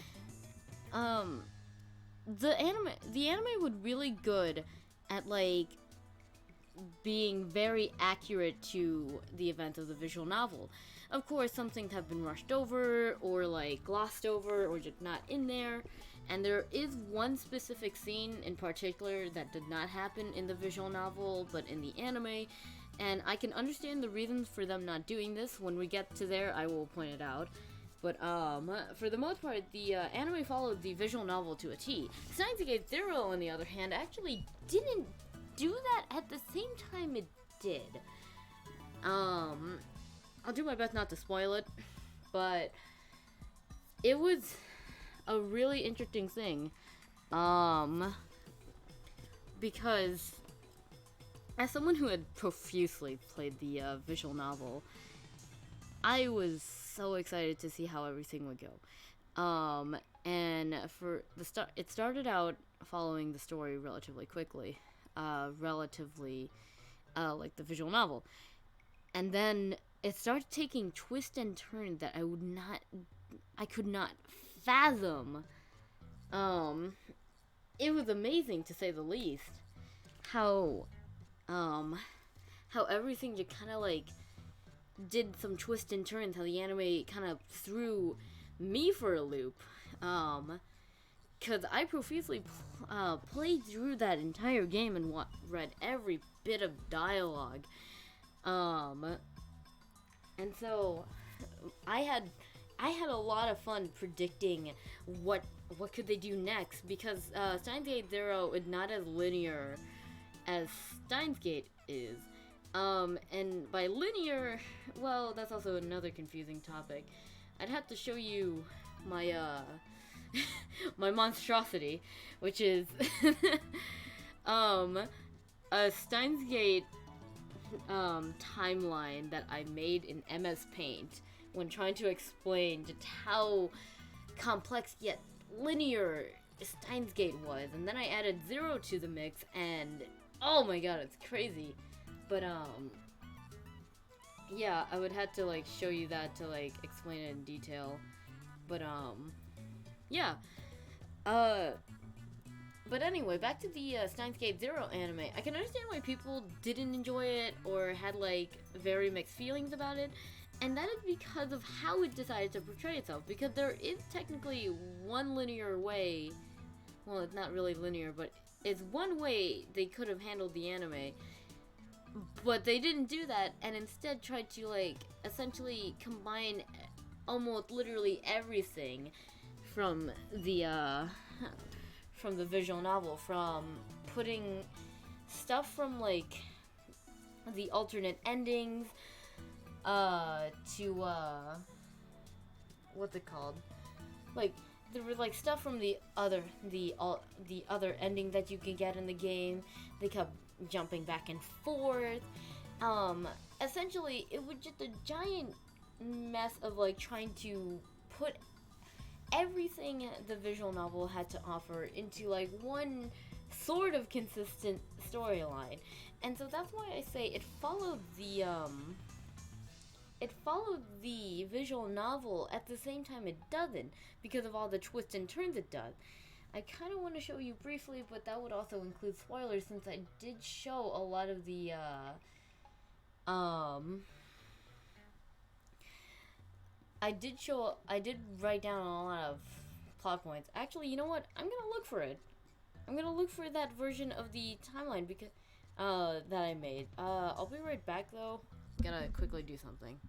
The anime would really good at like being very accurate to the events of the visual novel. Of course, some things have been rushed over or like glossed over or just not in there. And there is one specific scene in particular that did not happen in the visual novel, but in the anime. And I can understand the reasons for them not doing this. When we get to there, I will point it out. But for the most part, the anime followed the visual novel to a T. Steins Gate Zero, on the other hand, actually didn't do that at the same time it did. I'll do my best not to spoil it, but it was a really interesting thing. Because as someone who had profusely played the visual novel, I was so excited to see how everything would go. And for the start, it started out following the story relatively quickly, like the visual novel, and then it started taking twists and turns that I could not fathom. It was amazing to say the least. How everything just kind of like did some twists and turns. How the anime kind of threw me for a loop. Cause I profusely played through that entire game and read every bit of dialogue. And so I had a lot of fun predicting what could they do next, because Steins Gate Zero is not as linear as Steins Gate is. And by linear, well, that's also another confusing topic. I'd have to show you my my monstrosity, which is a Steins Gate timeline that I made in MS Paint when trying to explain just how complex yet linear Steins Gate was, and then I added Zero to the mix, and oh my god, it's crazy. But yeah, I would have to like show you that to like explain it in detail. But yeah. But anyway, back to the Steins Gate Zero anime. I can understand why people didn't enjoy it or had like very mixed feelings about it, and that is because of how it decided to portray itself. Because there is technically one linear way. Well, it's not really linear, but it's one way they could have handled the anime. But they didn't do that, and instead tried to like essentially combine almost literally everything from the visual novel, from putting stuff from like the alternate endings to what's it called? Like there was like stuff from the other ending that you can get in the game. They kept jumping back and forth. Essentially it was just a giant mess of like trying to put everything the visual novel had to offer into like one sort of consistent storyline. And so that's why I say it followed the visual novel at the same time it doesn't, because of all the twists and turns it does. I kind of want to show you briefly, but that would also include spoilers, since I did show a lot of the I did write down a lot of plot points. Actually, you know what? I'm gonna look for it. I'm gonna look for that version of the timeline because that I made. I'll be right back though. Gotta quickly do something.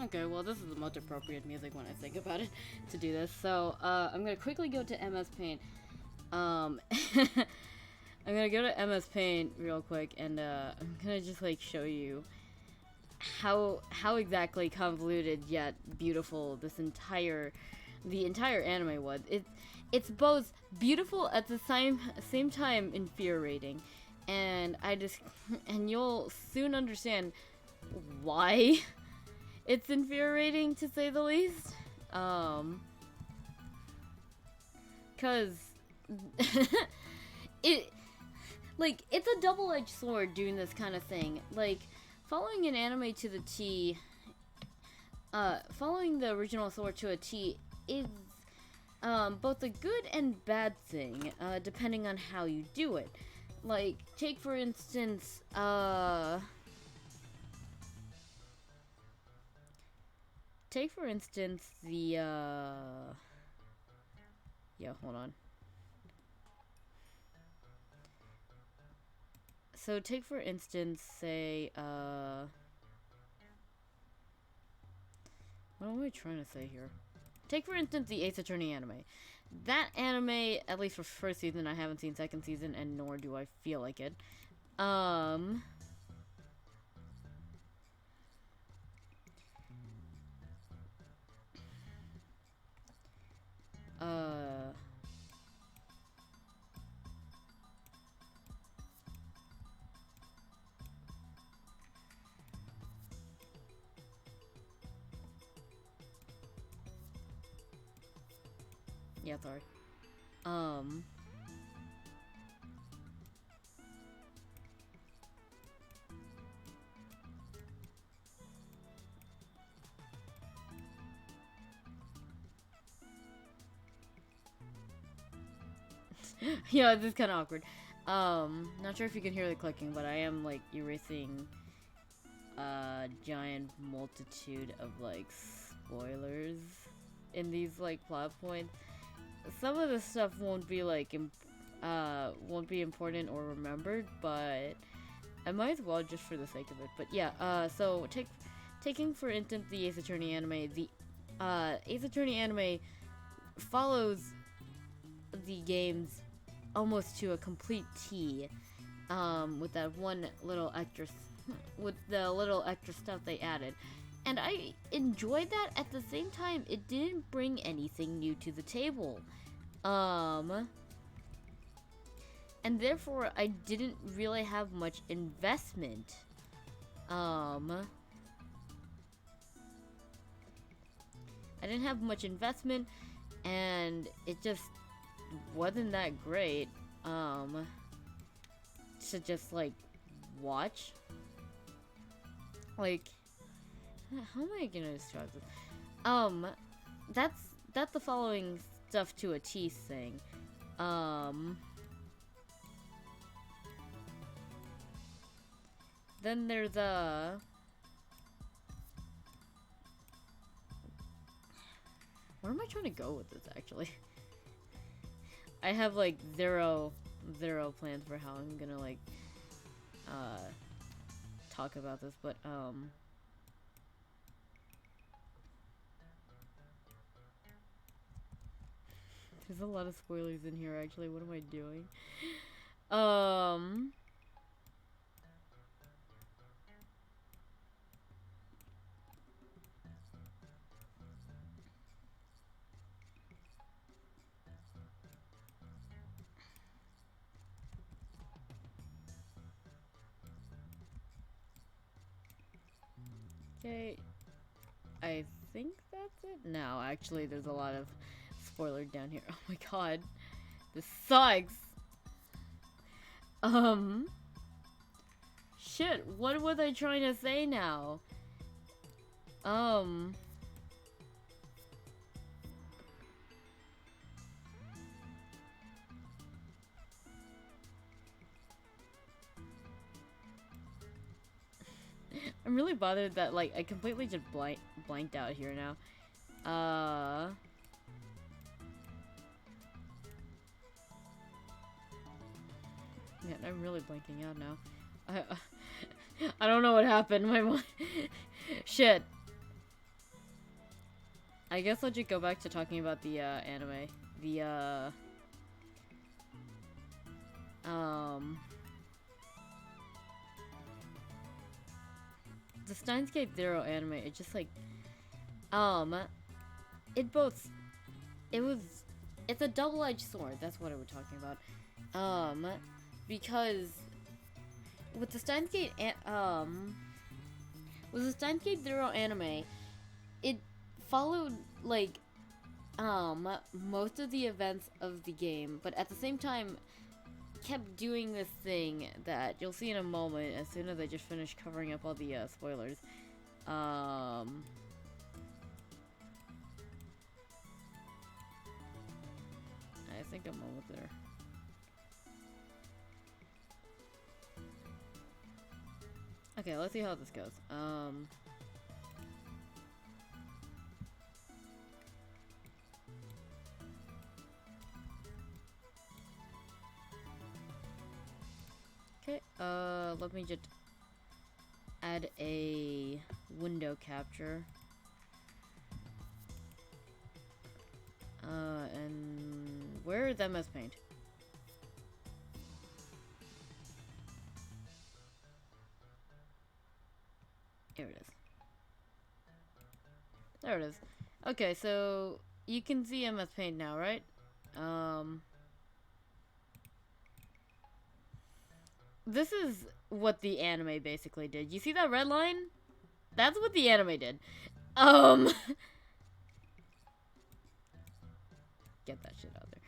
Okay, well, this is the most appropriate music when I think about it to do this. So, I'm gonna quickly go to MS Paint. I'm gonna go to MS Paint real quick, and I'm gonna just like show you how exactly convoluted yet beautiful the entire anime was. It's both beautiful at the same time infuriating, and and you'll soon understand why it's infuriating, to say the least. Cause it's a double-edged sword doing this kind of thing. Like, following an anime to the T, following the original sword to a T is both a good and bad thing, depending on how you do it. Like, take for instance, the yeah, hold on. So take for instance, say, what am I trying to say here? Take for instance the Ace Attorney anime. That anime, at least for first season, I haven't seen second season, and nor do I feel like it. Yeah, sorry. Yeah, this is kind of awkward. Not sure if you can hear the clicking, but I am, like, erasing a giant multitude of, like, spoilers in these, like, plot points. Some of the stuff won't be, like, won't be important or remembered, but I might as well just for the sake of it. But yeah, so taking for instance the Ace Attorney anime, the Ace Attorney anime follows the games almost to a complete T, with that one little extra, with the little extra stuff they added. And I enjoyed that. At the same time, it didn't bring anything new to the table. And therefore, I didn't really have much investment. I didn't have much investment, and it just wasn't that great, to just, like, watch. Like, how am I gonna describe this? That's the following stuff to a T thing. Then there's where am I trying to go with this, actually? I have, like, zero plans for how I'm gonna, like, talk about this, but, there's a lot of spoilers in here, actually. What am I doing? Okay, I think that's it. No, actually, there's a lot of spoiler down here. Oh my god, this sucks. Shit, what was I trying to say now? I'm really bothered that, like, I completely just blanked out here now. Man, I'm really blanking out now. I don't know what happened. My mind. Shit. I guess I'll just go back to talking about the anime. The Steins Gate Zero anime, it just like it's a double-edged sword. That's what I was talking about. Because with the Steins Gate Zero anime, it followed like most of the events of the game, but at the same time kept doing this thing that you'll see in a moment as soon as I just finish covering up all the spoilers. I think I'm almost there. Okay, let's see how this goes. Okay, let me just add a window capture. And where is MS Paint? Here it is. There it is. Okay, so you can see MS Paint now, right? This is what the anime basically did. You see that red line? That's what the anime did. Get that shit out there.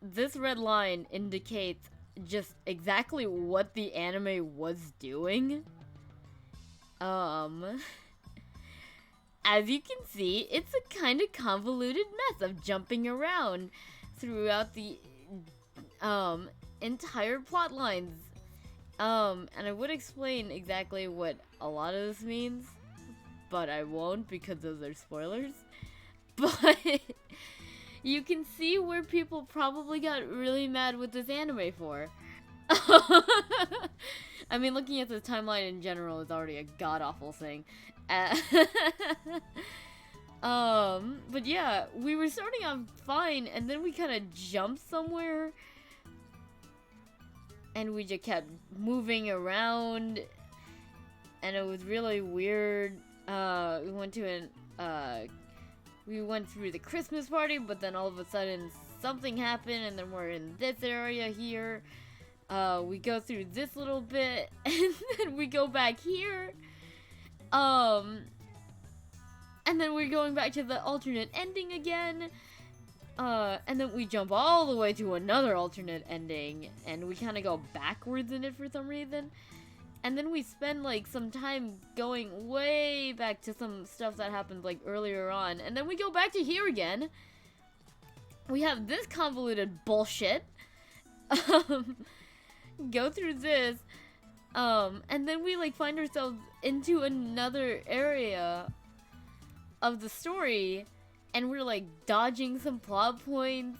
This red line indicates just exactly what the anime was doing. As you can see, it's a kind of convoluted mess of jumping around throughout the entire plot lines. And I would explain exactly what a lot of this means, but I won't because those are spoilers. But you can see where people probably got really mad with this anime for. I mean, looking at the timeline in general is already a god-awful thing. But yeah, we were starting off fine, and then we kind of jumped somewhere, and we just kept moving around, and it was really weird. We went through the Christmas party, but then all of a sudden something happened, and then we're in this area here. We go through this little bit, and then we go back here. And then we're going back to the alternate ending again. And then we jump all the way to another alternate ending, and we kind of go backwards in it for some reason. And then we spend like some time going way back to some stuff that happened like earlier on, and then we go back to here again. We have this convoluted bullshit. Go through this, and then we like find ourselves into another area of the story, and we're like dodging some plot points,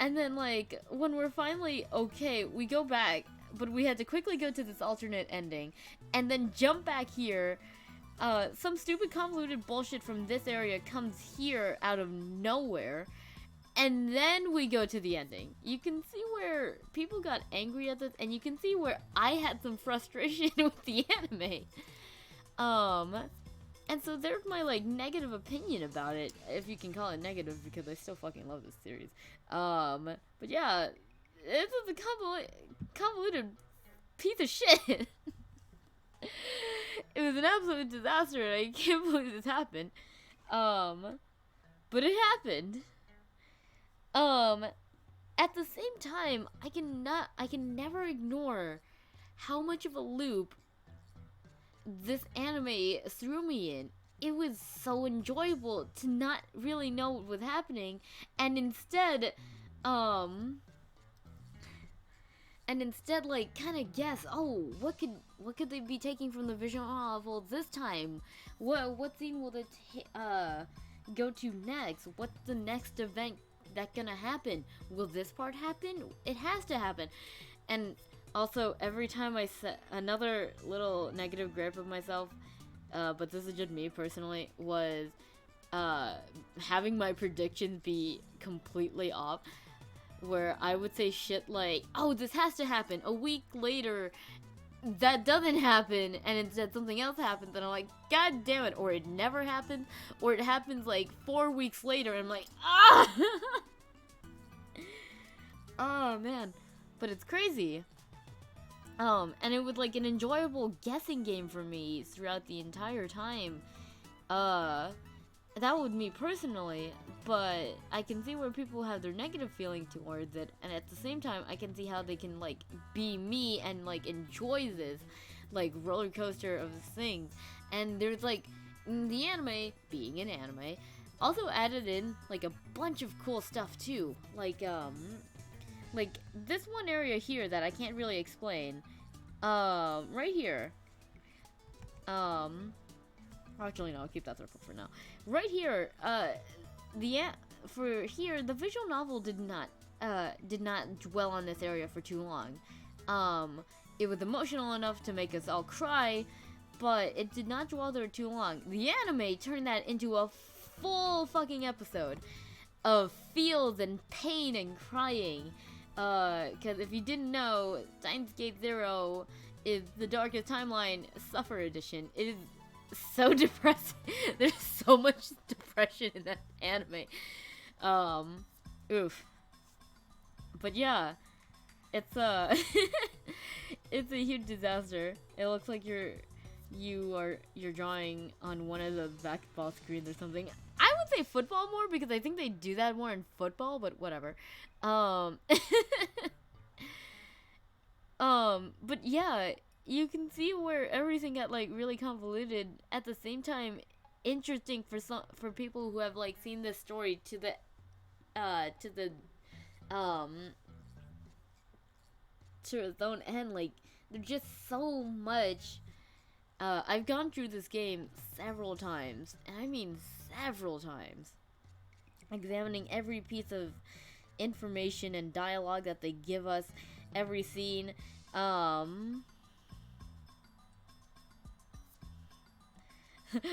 and then like when we're finally okay, we go back, but we had to quickly go to this alternate ending and then jump back here. Some stupid convoluted bullshit from this area comes here out of nowhere, and then we go to the ending. You can see where people got angry at this, and you can see where I had some frustration with the anime. And so there's my, like, negative opinion about it, if you can call it negative, because I still fucking love this series. But yeah, this is a convoluted piece of shit. It was an absolute disaster, and I can't believe this happened. But it happened. At the same time, I can never ignore how much of a loop this anime threw me in. It was so enjoyable to not really know what was happening, and instead, like, kind of guess, oh, what could they be taking from the visual novel this time? What scene will they go to next? What's the next event that's gonna happen? Will this part happen? It has to happen. And Also, every time I said another little negative gripe of myself, but this is just me personally, was having my predictions be completely off. Where I would say shit like, "Oh, this has to happen." A week later, that doesn't happen, and instead something else happens, and I'm like, "God damn it!" Or it never happens, or it happens like 4 weeks later, and I'm like, "Ah!" Oh man, but it's crazy. And it was like an enjoyable guessing game for me throughout the entire time. That would me personally, but I can see where people have their negative feeling towards it, and at the same time, I can see how they can like be me and like enjoy this like roller coaster of things. And there's like the anime being an anime also added in like a bunch of cool stuff too, like this one area here that I can't really explain. Right here. Actually, no, I'll keep that circle for now. Right here, for here, the visual novel did not dwell on this area for too long. It was emotional enough to make us all cry, but it did not dwell there too long. The anime turned that into a full fucking episode of feels and pain and crying. Because if you didn't know, Steins Gate Zero is the Darkest Timeline Suffer Edition. It is so depressing. There's so much depression in that anime. Oof. But yeah, it's it's a huge disaster. It looks like you're drawing on one of the basketball screens or something. I would say football more because I think they do that more in football, but whatever. But yeah, you can see where everything got like really convoluted. At the same time, interesting for people who have like seen this story to the its own end. Like, there's just so much. I've gone through this game several times, and I mean several times, examining every piece of information and dialogue that they give us, every scene.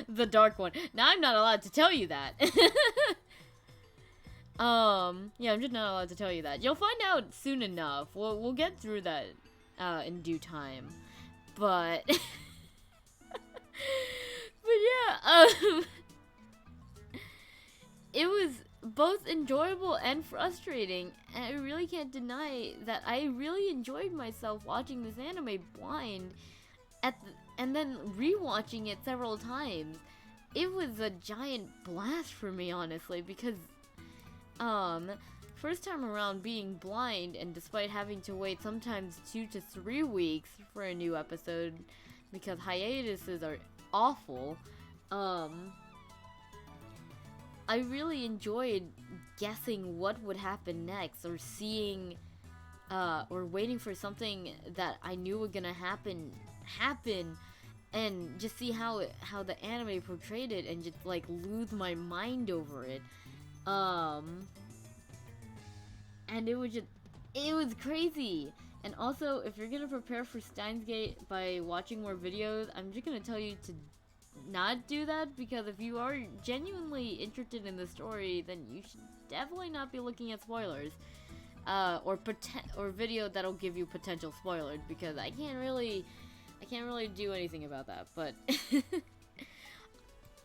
The dark one. Now I'm not allowed to tell you that. Yeah, I'm just not allowed to tell you that. You'll find out soon enough. We'll get through that in due time. But but yeah, it was both enjoyable and frustrating, and I really can't deny that I really enjoyed myself watching this anime blind and then rewatching it several times. It was a giant blast for me, honestly, because first time around being blind, and despite having to wait sometimes 2 to 3 weeks for a new episode because hiatuses are awful, I really enjoyed guessing what would happen next, or seeing or waiting for something that I knew was gonna happen, and just see how the anime portrayed it, and just like lose my mind over it. And it was crazy. And also, if you're gonna prepare for Steins Gate by watching more videos, I'm just gonna tell you to not do that, because if you are genuinely interested in the story, then you should definitely not be looking at spoilers, or video that'll give you potential spoilers, because I can't really do anything about that. But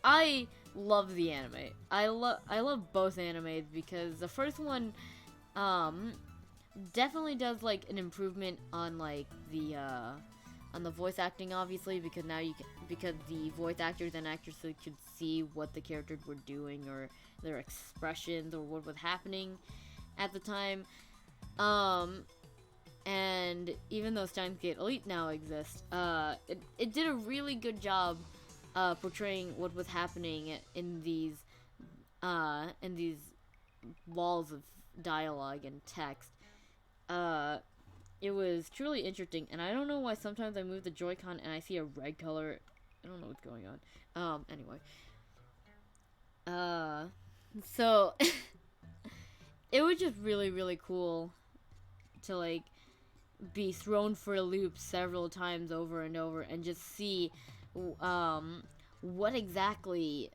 I love the anime. I love both animes, because the first one definitely does like an improvement on like the voice acting, obviously, because now because the voice actors and actresses could see what the characters were doing, or their expressions, or what was happening at the time. And even though Steins Gate Elite now exists, it did a really good job portraying what was happening in these walls of dialogue and text. It was truly interesting, and I don't know why sometimes I move the Joy-Con and I see a red color. I don't know what's going on. Anyway. So it was just really, really cool to like be thrown for a loop several times over and over and just see what exactly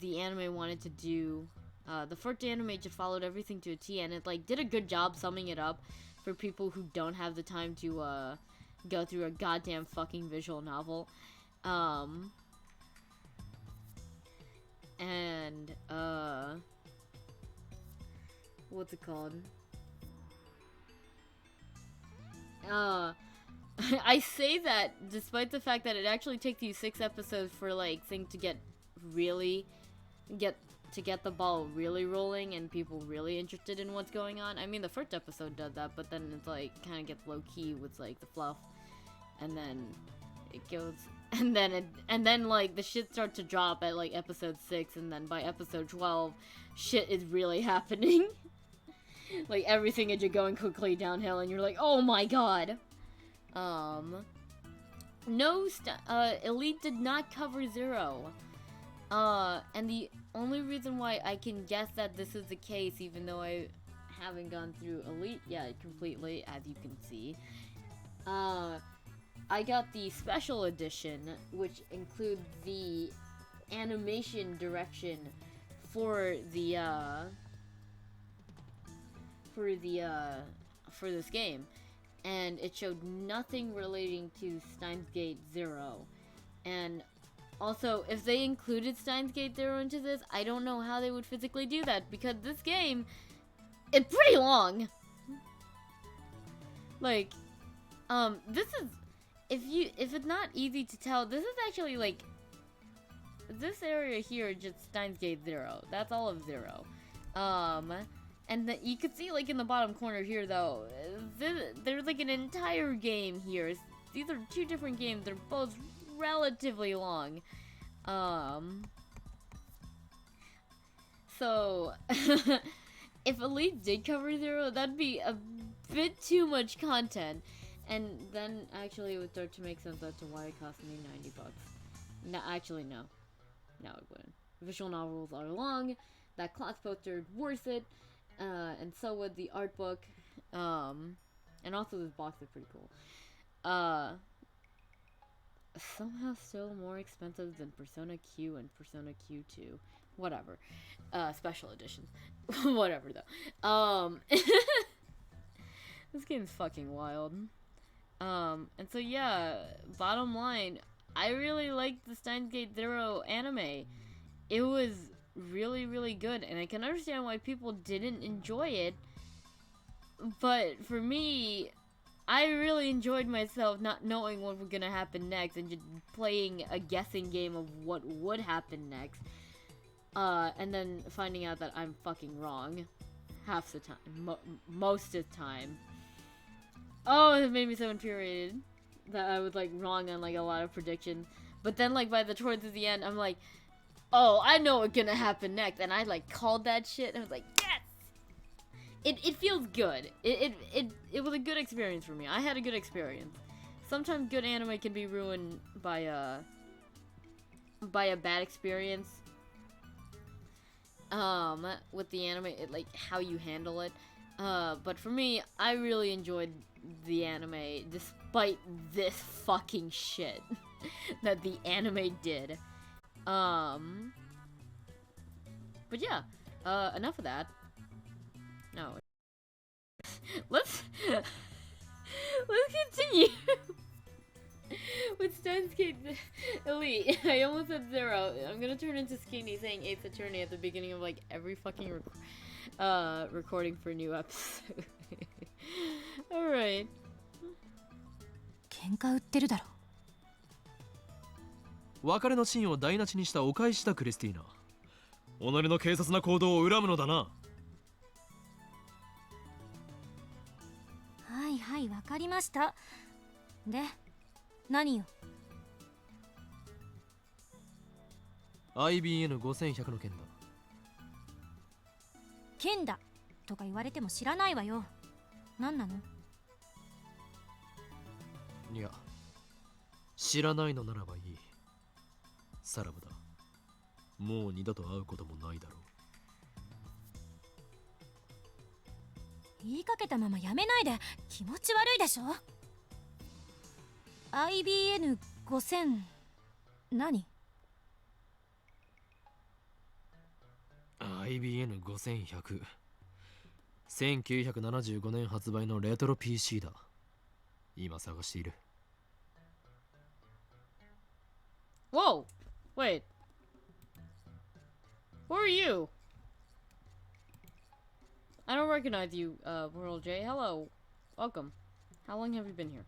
the anime wanted to do. The first anime just followed everything to a T, and it like did a good job summing it up for people who don't have the time to go through a goddamn fucking visual novel. And what's it called? I say that despite the fact that it actually takes you 6 episodes for like things to get the ball really rolling and people really interested in what's going on. I mean, the first episode does that, but then it's like kind of gets low key with like the fluff, and then it goes, and then like the shit starts to drop at like episode 6, and then by episode 12, shit is really happening. Like everything is just going quickly downhill, and you're like, oh my god. No, Elite did not cover Zero. And the only reason why I can guess that this is the case, even though I haven't gone through Elite yet completely, as you can see, I got the special edition, which includes the animation direction for this game, and it showed nothing relating to Steins Gate Zero. And also, if they included Steins Gate Zero into this, I don't know how they would physically do that, because this game is pretty long. Like, this is, if it's not easy to tell, this is actually like, this area here just Steins Gate Zero. That's all of Zero. And you can see, like, in the bottom corner here, though, there's, like, an entire game here. These are 2 different games. They're both relatively long. So, if Elite did cover Zero, that'd be a bit too much content. And then, actually, it would start to make sense as to why it cost me $90. No, actually, no. No, it wouldn't. Visual novels are long. That class poster is worth it. And so would the art book, and also this box is pretty cool. Somehow still more expensive than Persona Q and Persona Q2. Whatever. Special editions. Whatever, though. This game's fucking wild. And so yeah, bottom line, I really liked the Steins Gate Zero anime. It was really, really good, and I can understand why people didn't enjoy it, but for me, I really enjoyed myself not knowing what was gonna happen next and just playing a guessing game of what would happen next, and then finding out that I'm fucking wrong half the time, most of the time. Oh, it made me so infuriated that I was like wrong on like a lot of predictions, but then like towards the end, I'm like, oh, I know what's gonna happen next, and I like called that shit, and I was like, yes! It feels good. It was a good experience for me. I had a good experience. Sometimes good anime can be ruined by a bad experience. With the anime, like how you handle it. But for me, I really enjoyed the anime, despite this fucking shit that the anime did. But yeah, enough of that. No. Let's continue with Steins Gate Elite. I almost said Zero. I'm gonna turn into Skinny saying 8th Attorney at the beginning of like every fucking recording for a new episode. Alright. 喧嘩売ってるだろ。別れのシーンを台無しにしたお返しだクリスティーナ。己の軽率な行動を恨むのだな。はいはい、わかりました。で、何よ。IBN5100 の件だ。剣だとか言われても知らないわよ。何なの？いや、知らないのならばいい。さらばだ。もう二度と会うこともないだろ言いかけたままやめないで。気持ち悪いでしょ。 IBN5000 何？ IBN5100 1975年発売のレトロ PC だ。今探している。 Whoa! Wait. Who are you? I don't recognize you, World J. Hello. Welcome. How long have you been here?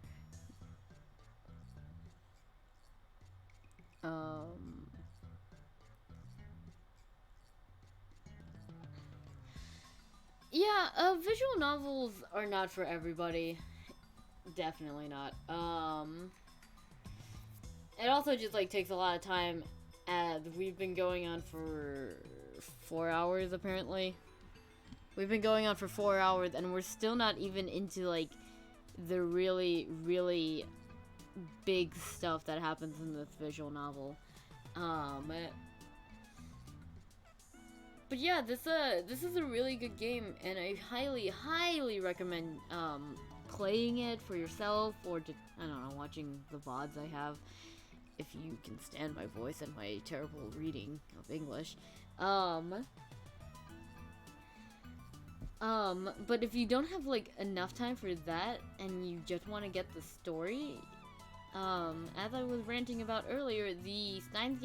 Yeah, visual novels are not for everybody. Definitely not. It also just, like, takes a lot of time, and we've been going on for 4 hours, apparently. We've been going on for 4 hours, and we're still not even into, like, the really, really big stuff that happens in this visual novel. But yeah, this is a really good game, and I highly, highly recommend playing it for yourself, or just, I don't know, watching the VODs I have, if you can stand my voice and my terrible reading of English. But if you don't have, like, enough time for that, and you just want to get the story, as I was ranting about earlier, the Steins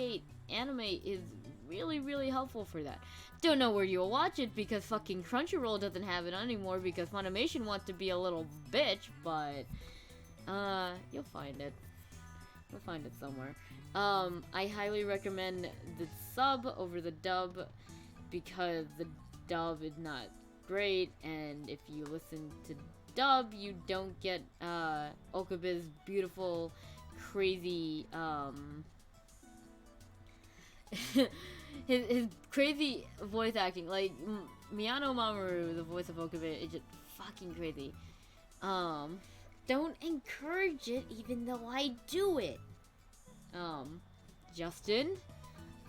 anime is really, really helpful for that. Don't know where you'll watch it, because fucking Crunchyroll doesn't have it anymore, because Funimation wants to be a little bitch, but, you'll find it. You'll find it somewhere. I highly recommend the sub over the dub, because the dub is not great, and if you listen to dub, you don't get Okabe's beautiful, crazy, his crazy voice acting. Like, Miyano Mamoru, the voice of Okabe, is just fucking crazy. Don't encourage it, even though I do it. Justin?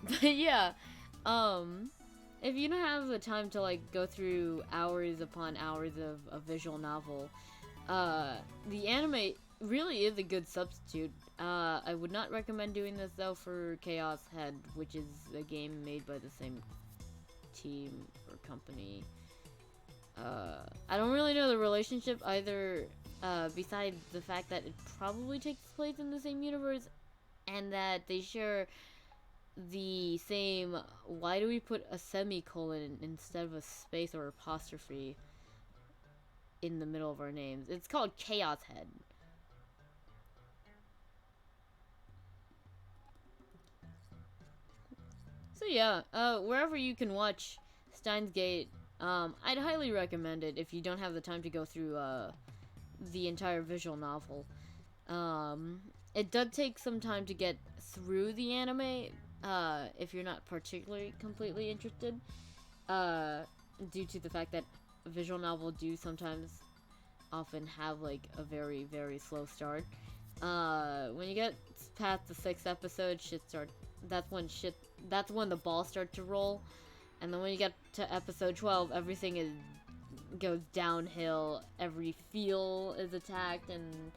But yeah, if you don't have the time to, like, go through hours upon hours of a visual novel, the anime really is a good substitute. I would not recommend doing this, though, for Chaos Head, which is a game made by the same team or company. I don't really know the relationship either, besides the fact that it probably takes place in the same universe, and that they share the same, why do we put a semicolon instead of a space or apostrophe in the middle of our names? It's called Chaos Head. So yeah, wherever you can watch Steins Gate, I'd highly recommend it if you don't have the time to go through the entire visual novel. It does take some time to get through the anime, if you're not particularly completely interested, due to the fact that visual novels do sometimes often have, like, a very, very slow start. When you get past the 6th episode, that's when the balls start to roll. And then when you get to episode 12, everything goes downhill. Every feel is attacked, and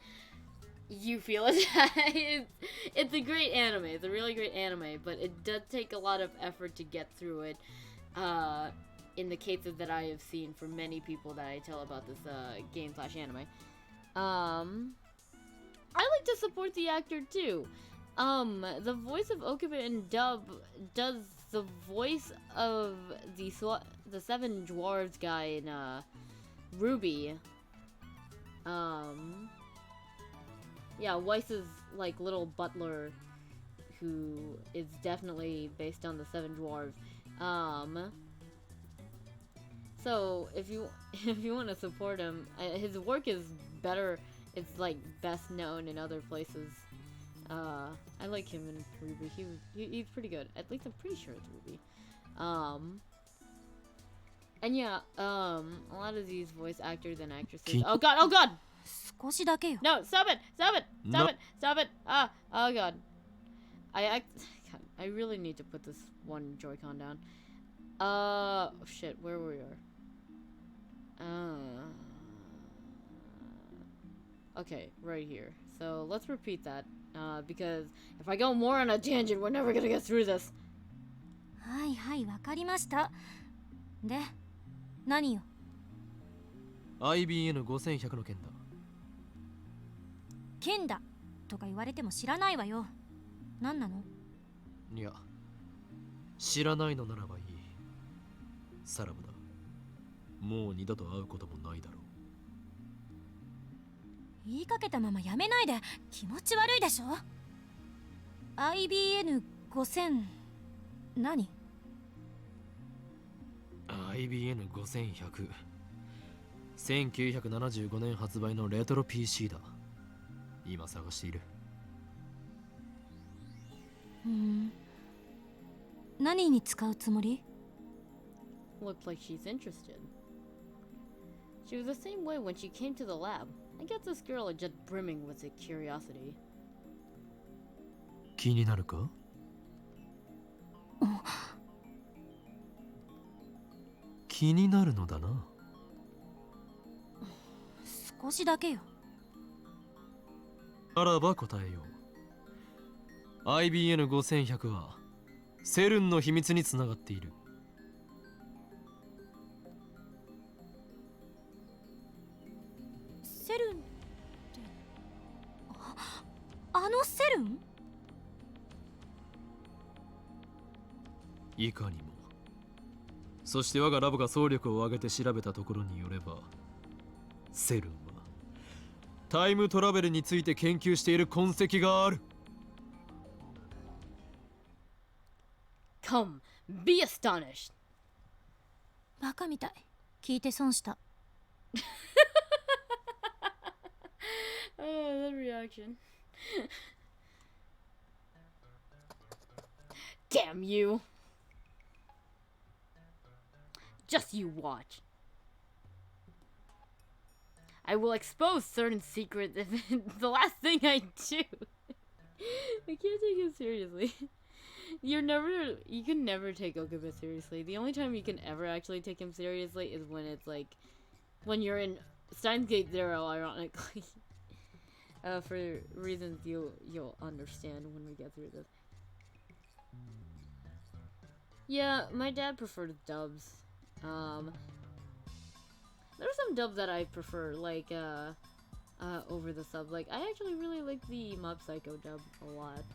you feel attacked. It's a great anime. It's a really great anime, but it does take a lot of effort to get through it. In the cases that I have seen from many people that I tell about this game/anime. I like to support the actor too. The voice of Okabe in dub does the voice of the Seven Dwarves guy in Ruby. Yeah, Weiss's, like, little butler, who is definitely based on the Seven Dwarves. So if you want to support him, his work is better. It's, like, best known in other places. I like him in Ruby. He's pretty good. At least I'm pretty sure it's Ruby. And yeah, a lot of these voice actors and actresses. Oh god! Oh god! 少しだけよ。 No! Stop it! Stop it! Stop No. it! Stop it! Ah! Oh god! God, I really need to put this one Joy-Con down. Shit. Where we are? Okay, right here. So let's repeat that. Because if I go more on a tangent, we're never gonna get through this. はいはい、わかりました。で、何よ。 IBN5100 の件だ。剣だとか言われても知らないわよ。何なの？いや、知らないのならばいい。さらばだ。もう二度と会うこともないだろう。言いかけたままやめないで。気持ち悪いでしょ。 IBN5000 何？ IBN5100 1975年発売のレトロ PC だ。今探している。何に使うつもり？ Looked like she's interested. She was the same way when she came to the lab. I guess this girl is just brimming with curiosity. 気になるか？気になるのだな。少しだけよ。あらば答えよう。IBN5100 はセルンの秘密につながっている。セルンってあのセルン？いかにも。そして我がラボが総力を挙げて調べたところによれば、セルンはタイムトラベルについて研究している痕跡がある。 Come, be astonished. バカみたい。聞いて損した。Oh, that reaction. Damn you. Just you watch. I will expose certain secrets if it's the last thing I do. I can't take him seriously. You can never take Okuba seriously. The only time you can ever actually take him seriously is when it's like, when you're in Steins Gate Zero, ironically. For reasons you'll understand when we get through this. Yeah, my dad preferred dubs. There's some dubs that I prefer, like, over the sub. Like, I actually really like the Mob Psycho dub a lot.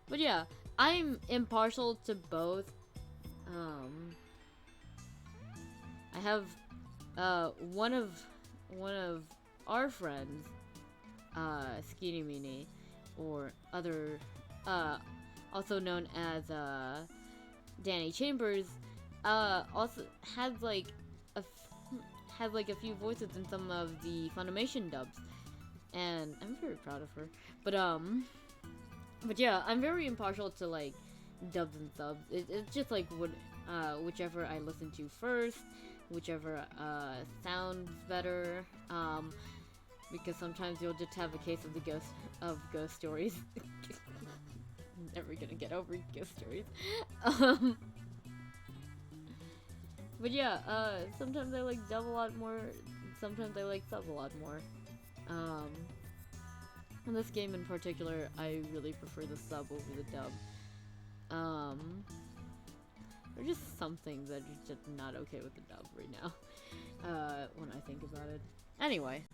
But yeah, I'm impartial to both. I have, one of our friends, Skinny Mini, or other, also known as, Danny Chambers, also has like a few voices in some of the Funimation dubs, and I'm very proud of her. But yeah, I'm very impartial to like dubs and subs. It's just like whichever I listen to first, whichever sounds better. Because sometimes you'll just have a case of the ghost stories. Never gonna get over ghost stories. But yeah, sometimes I like dub a lot more, sometimes I like sub a lot more. In this game in particular, I really prefer the sub over the dub. There are just some things that are just not okay with the dub right now, when I think about it. Anyway.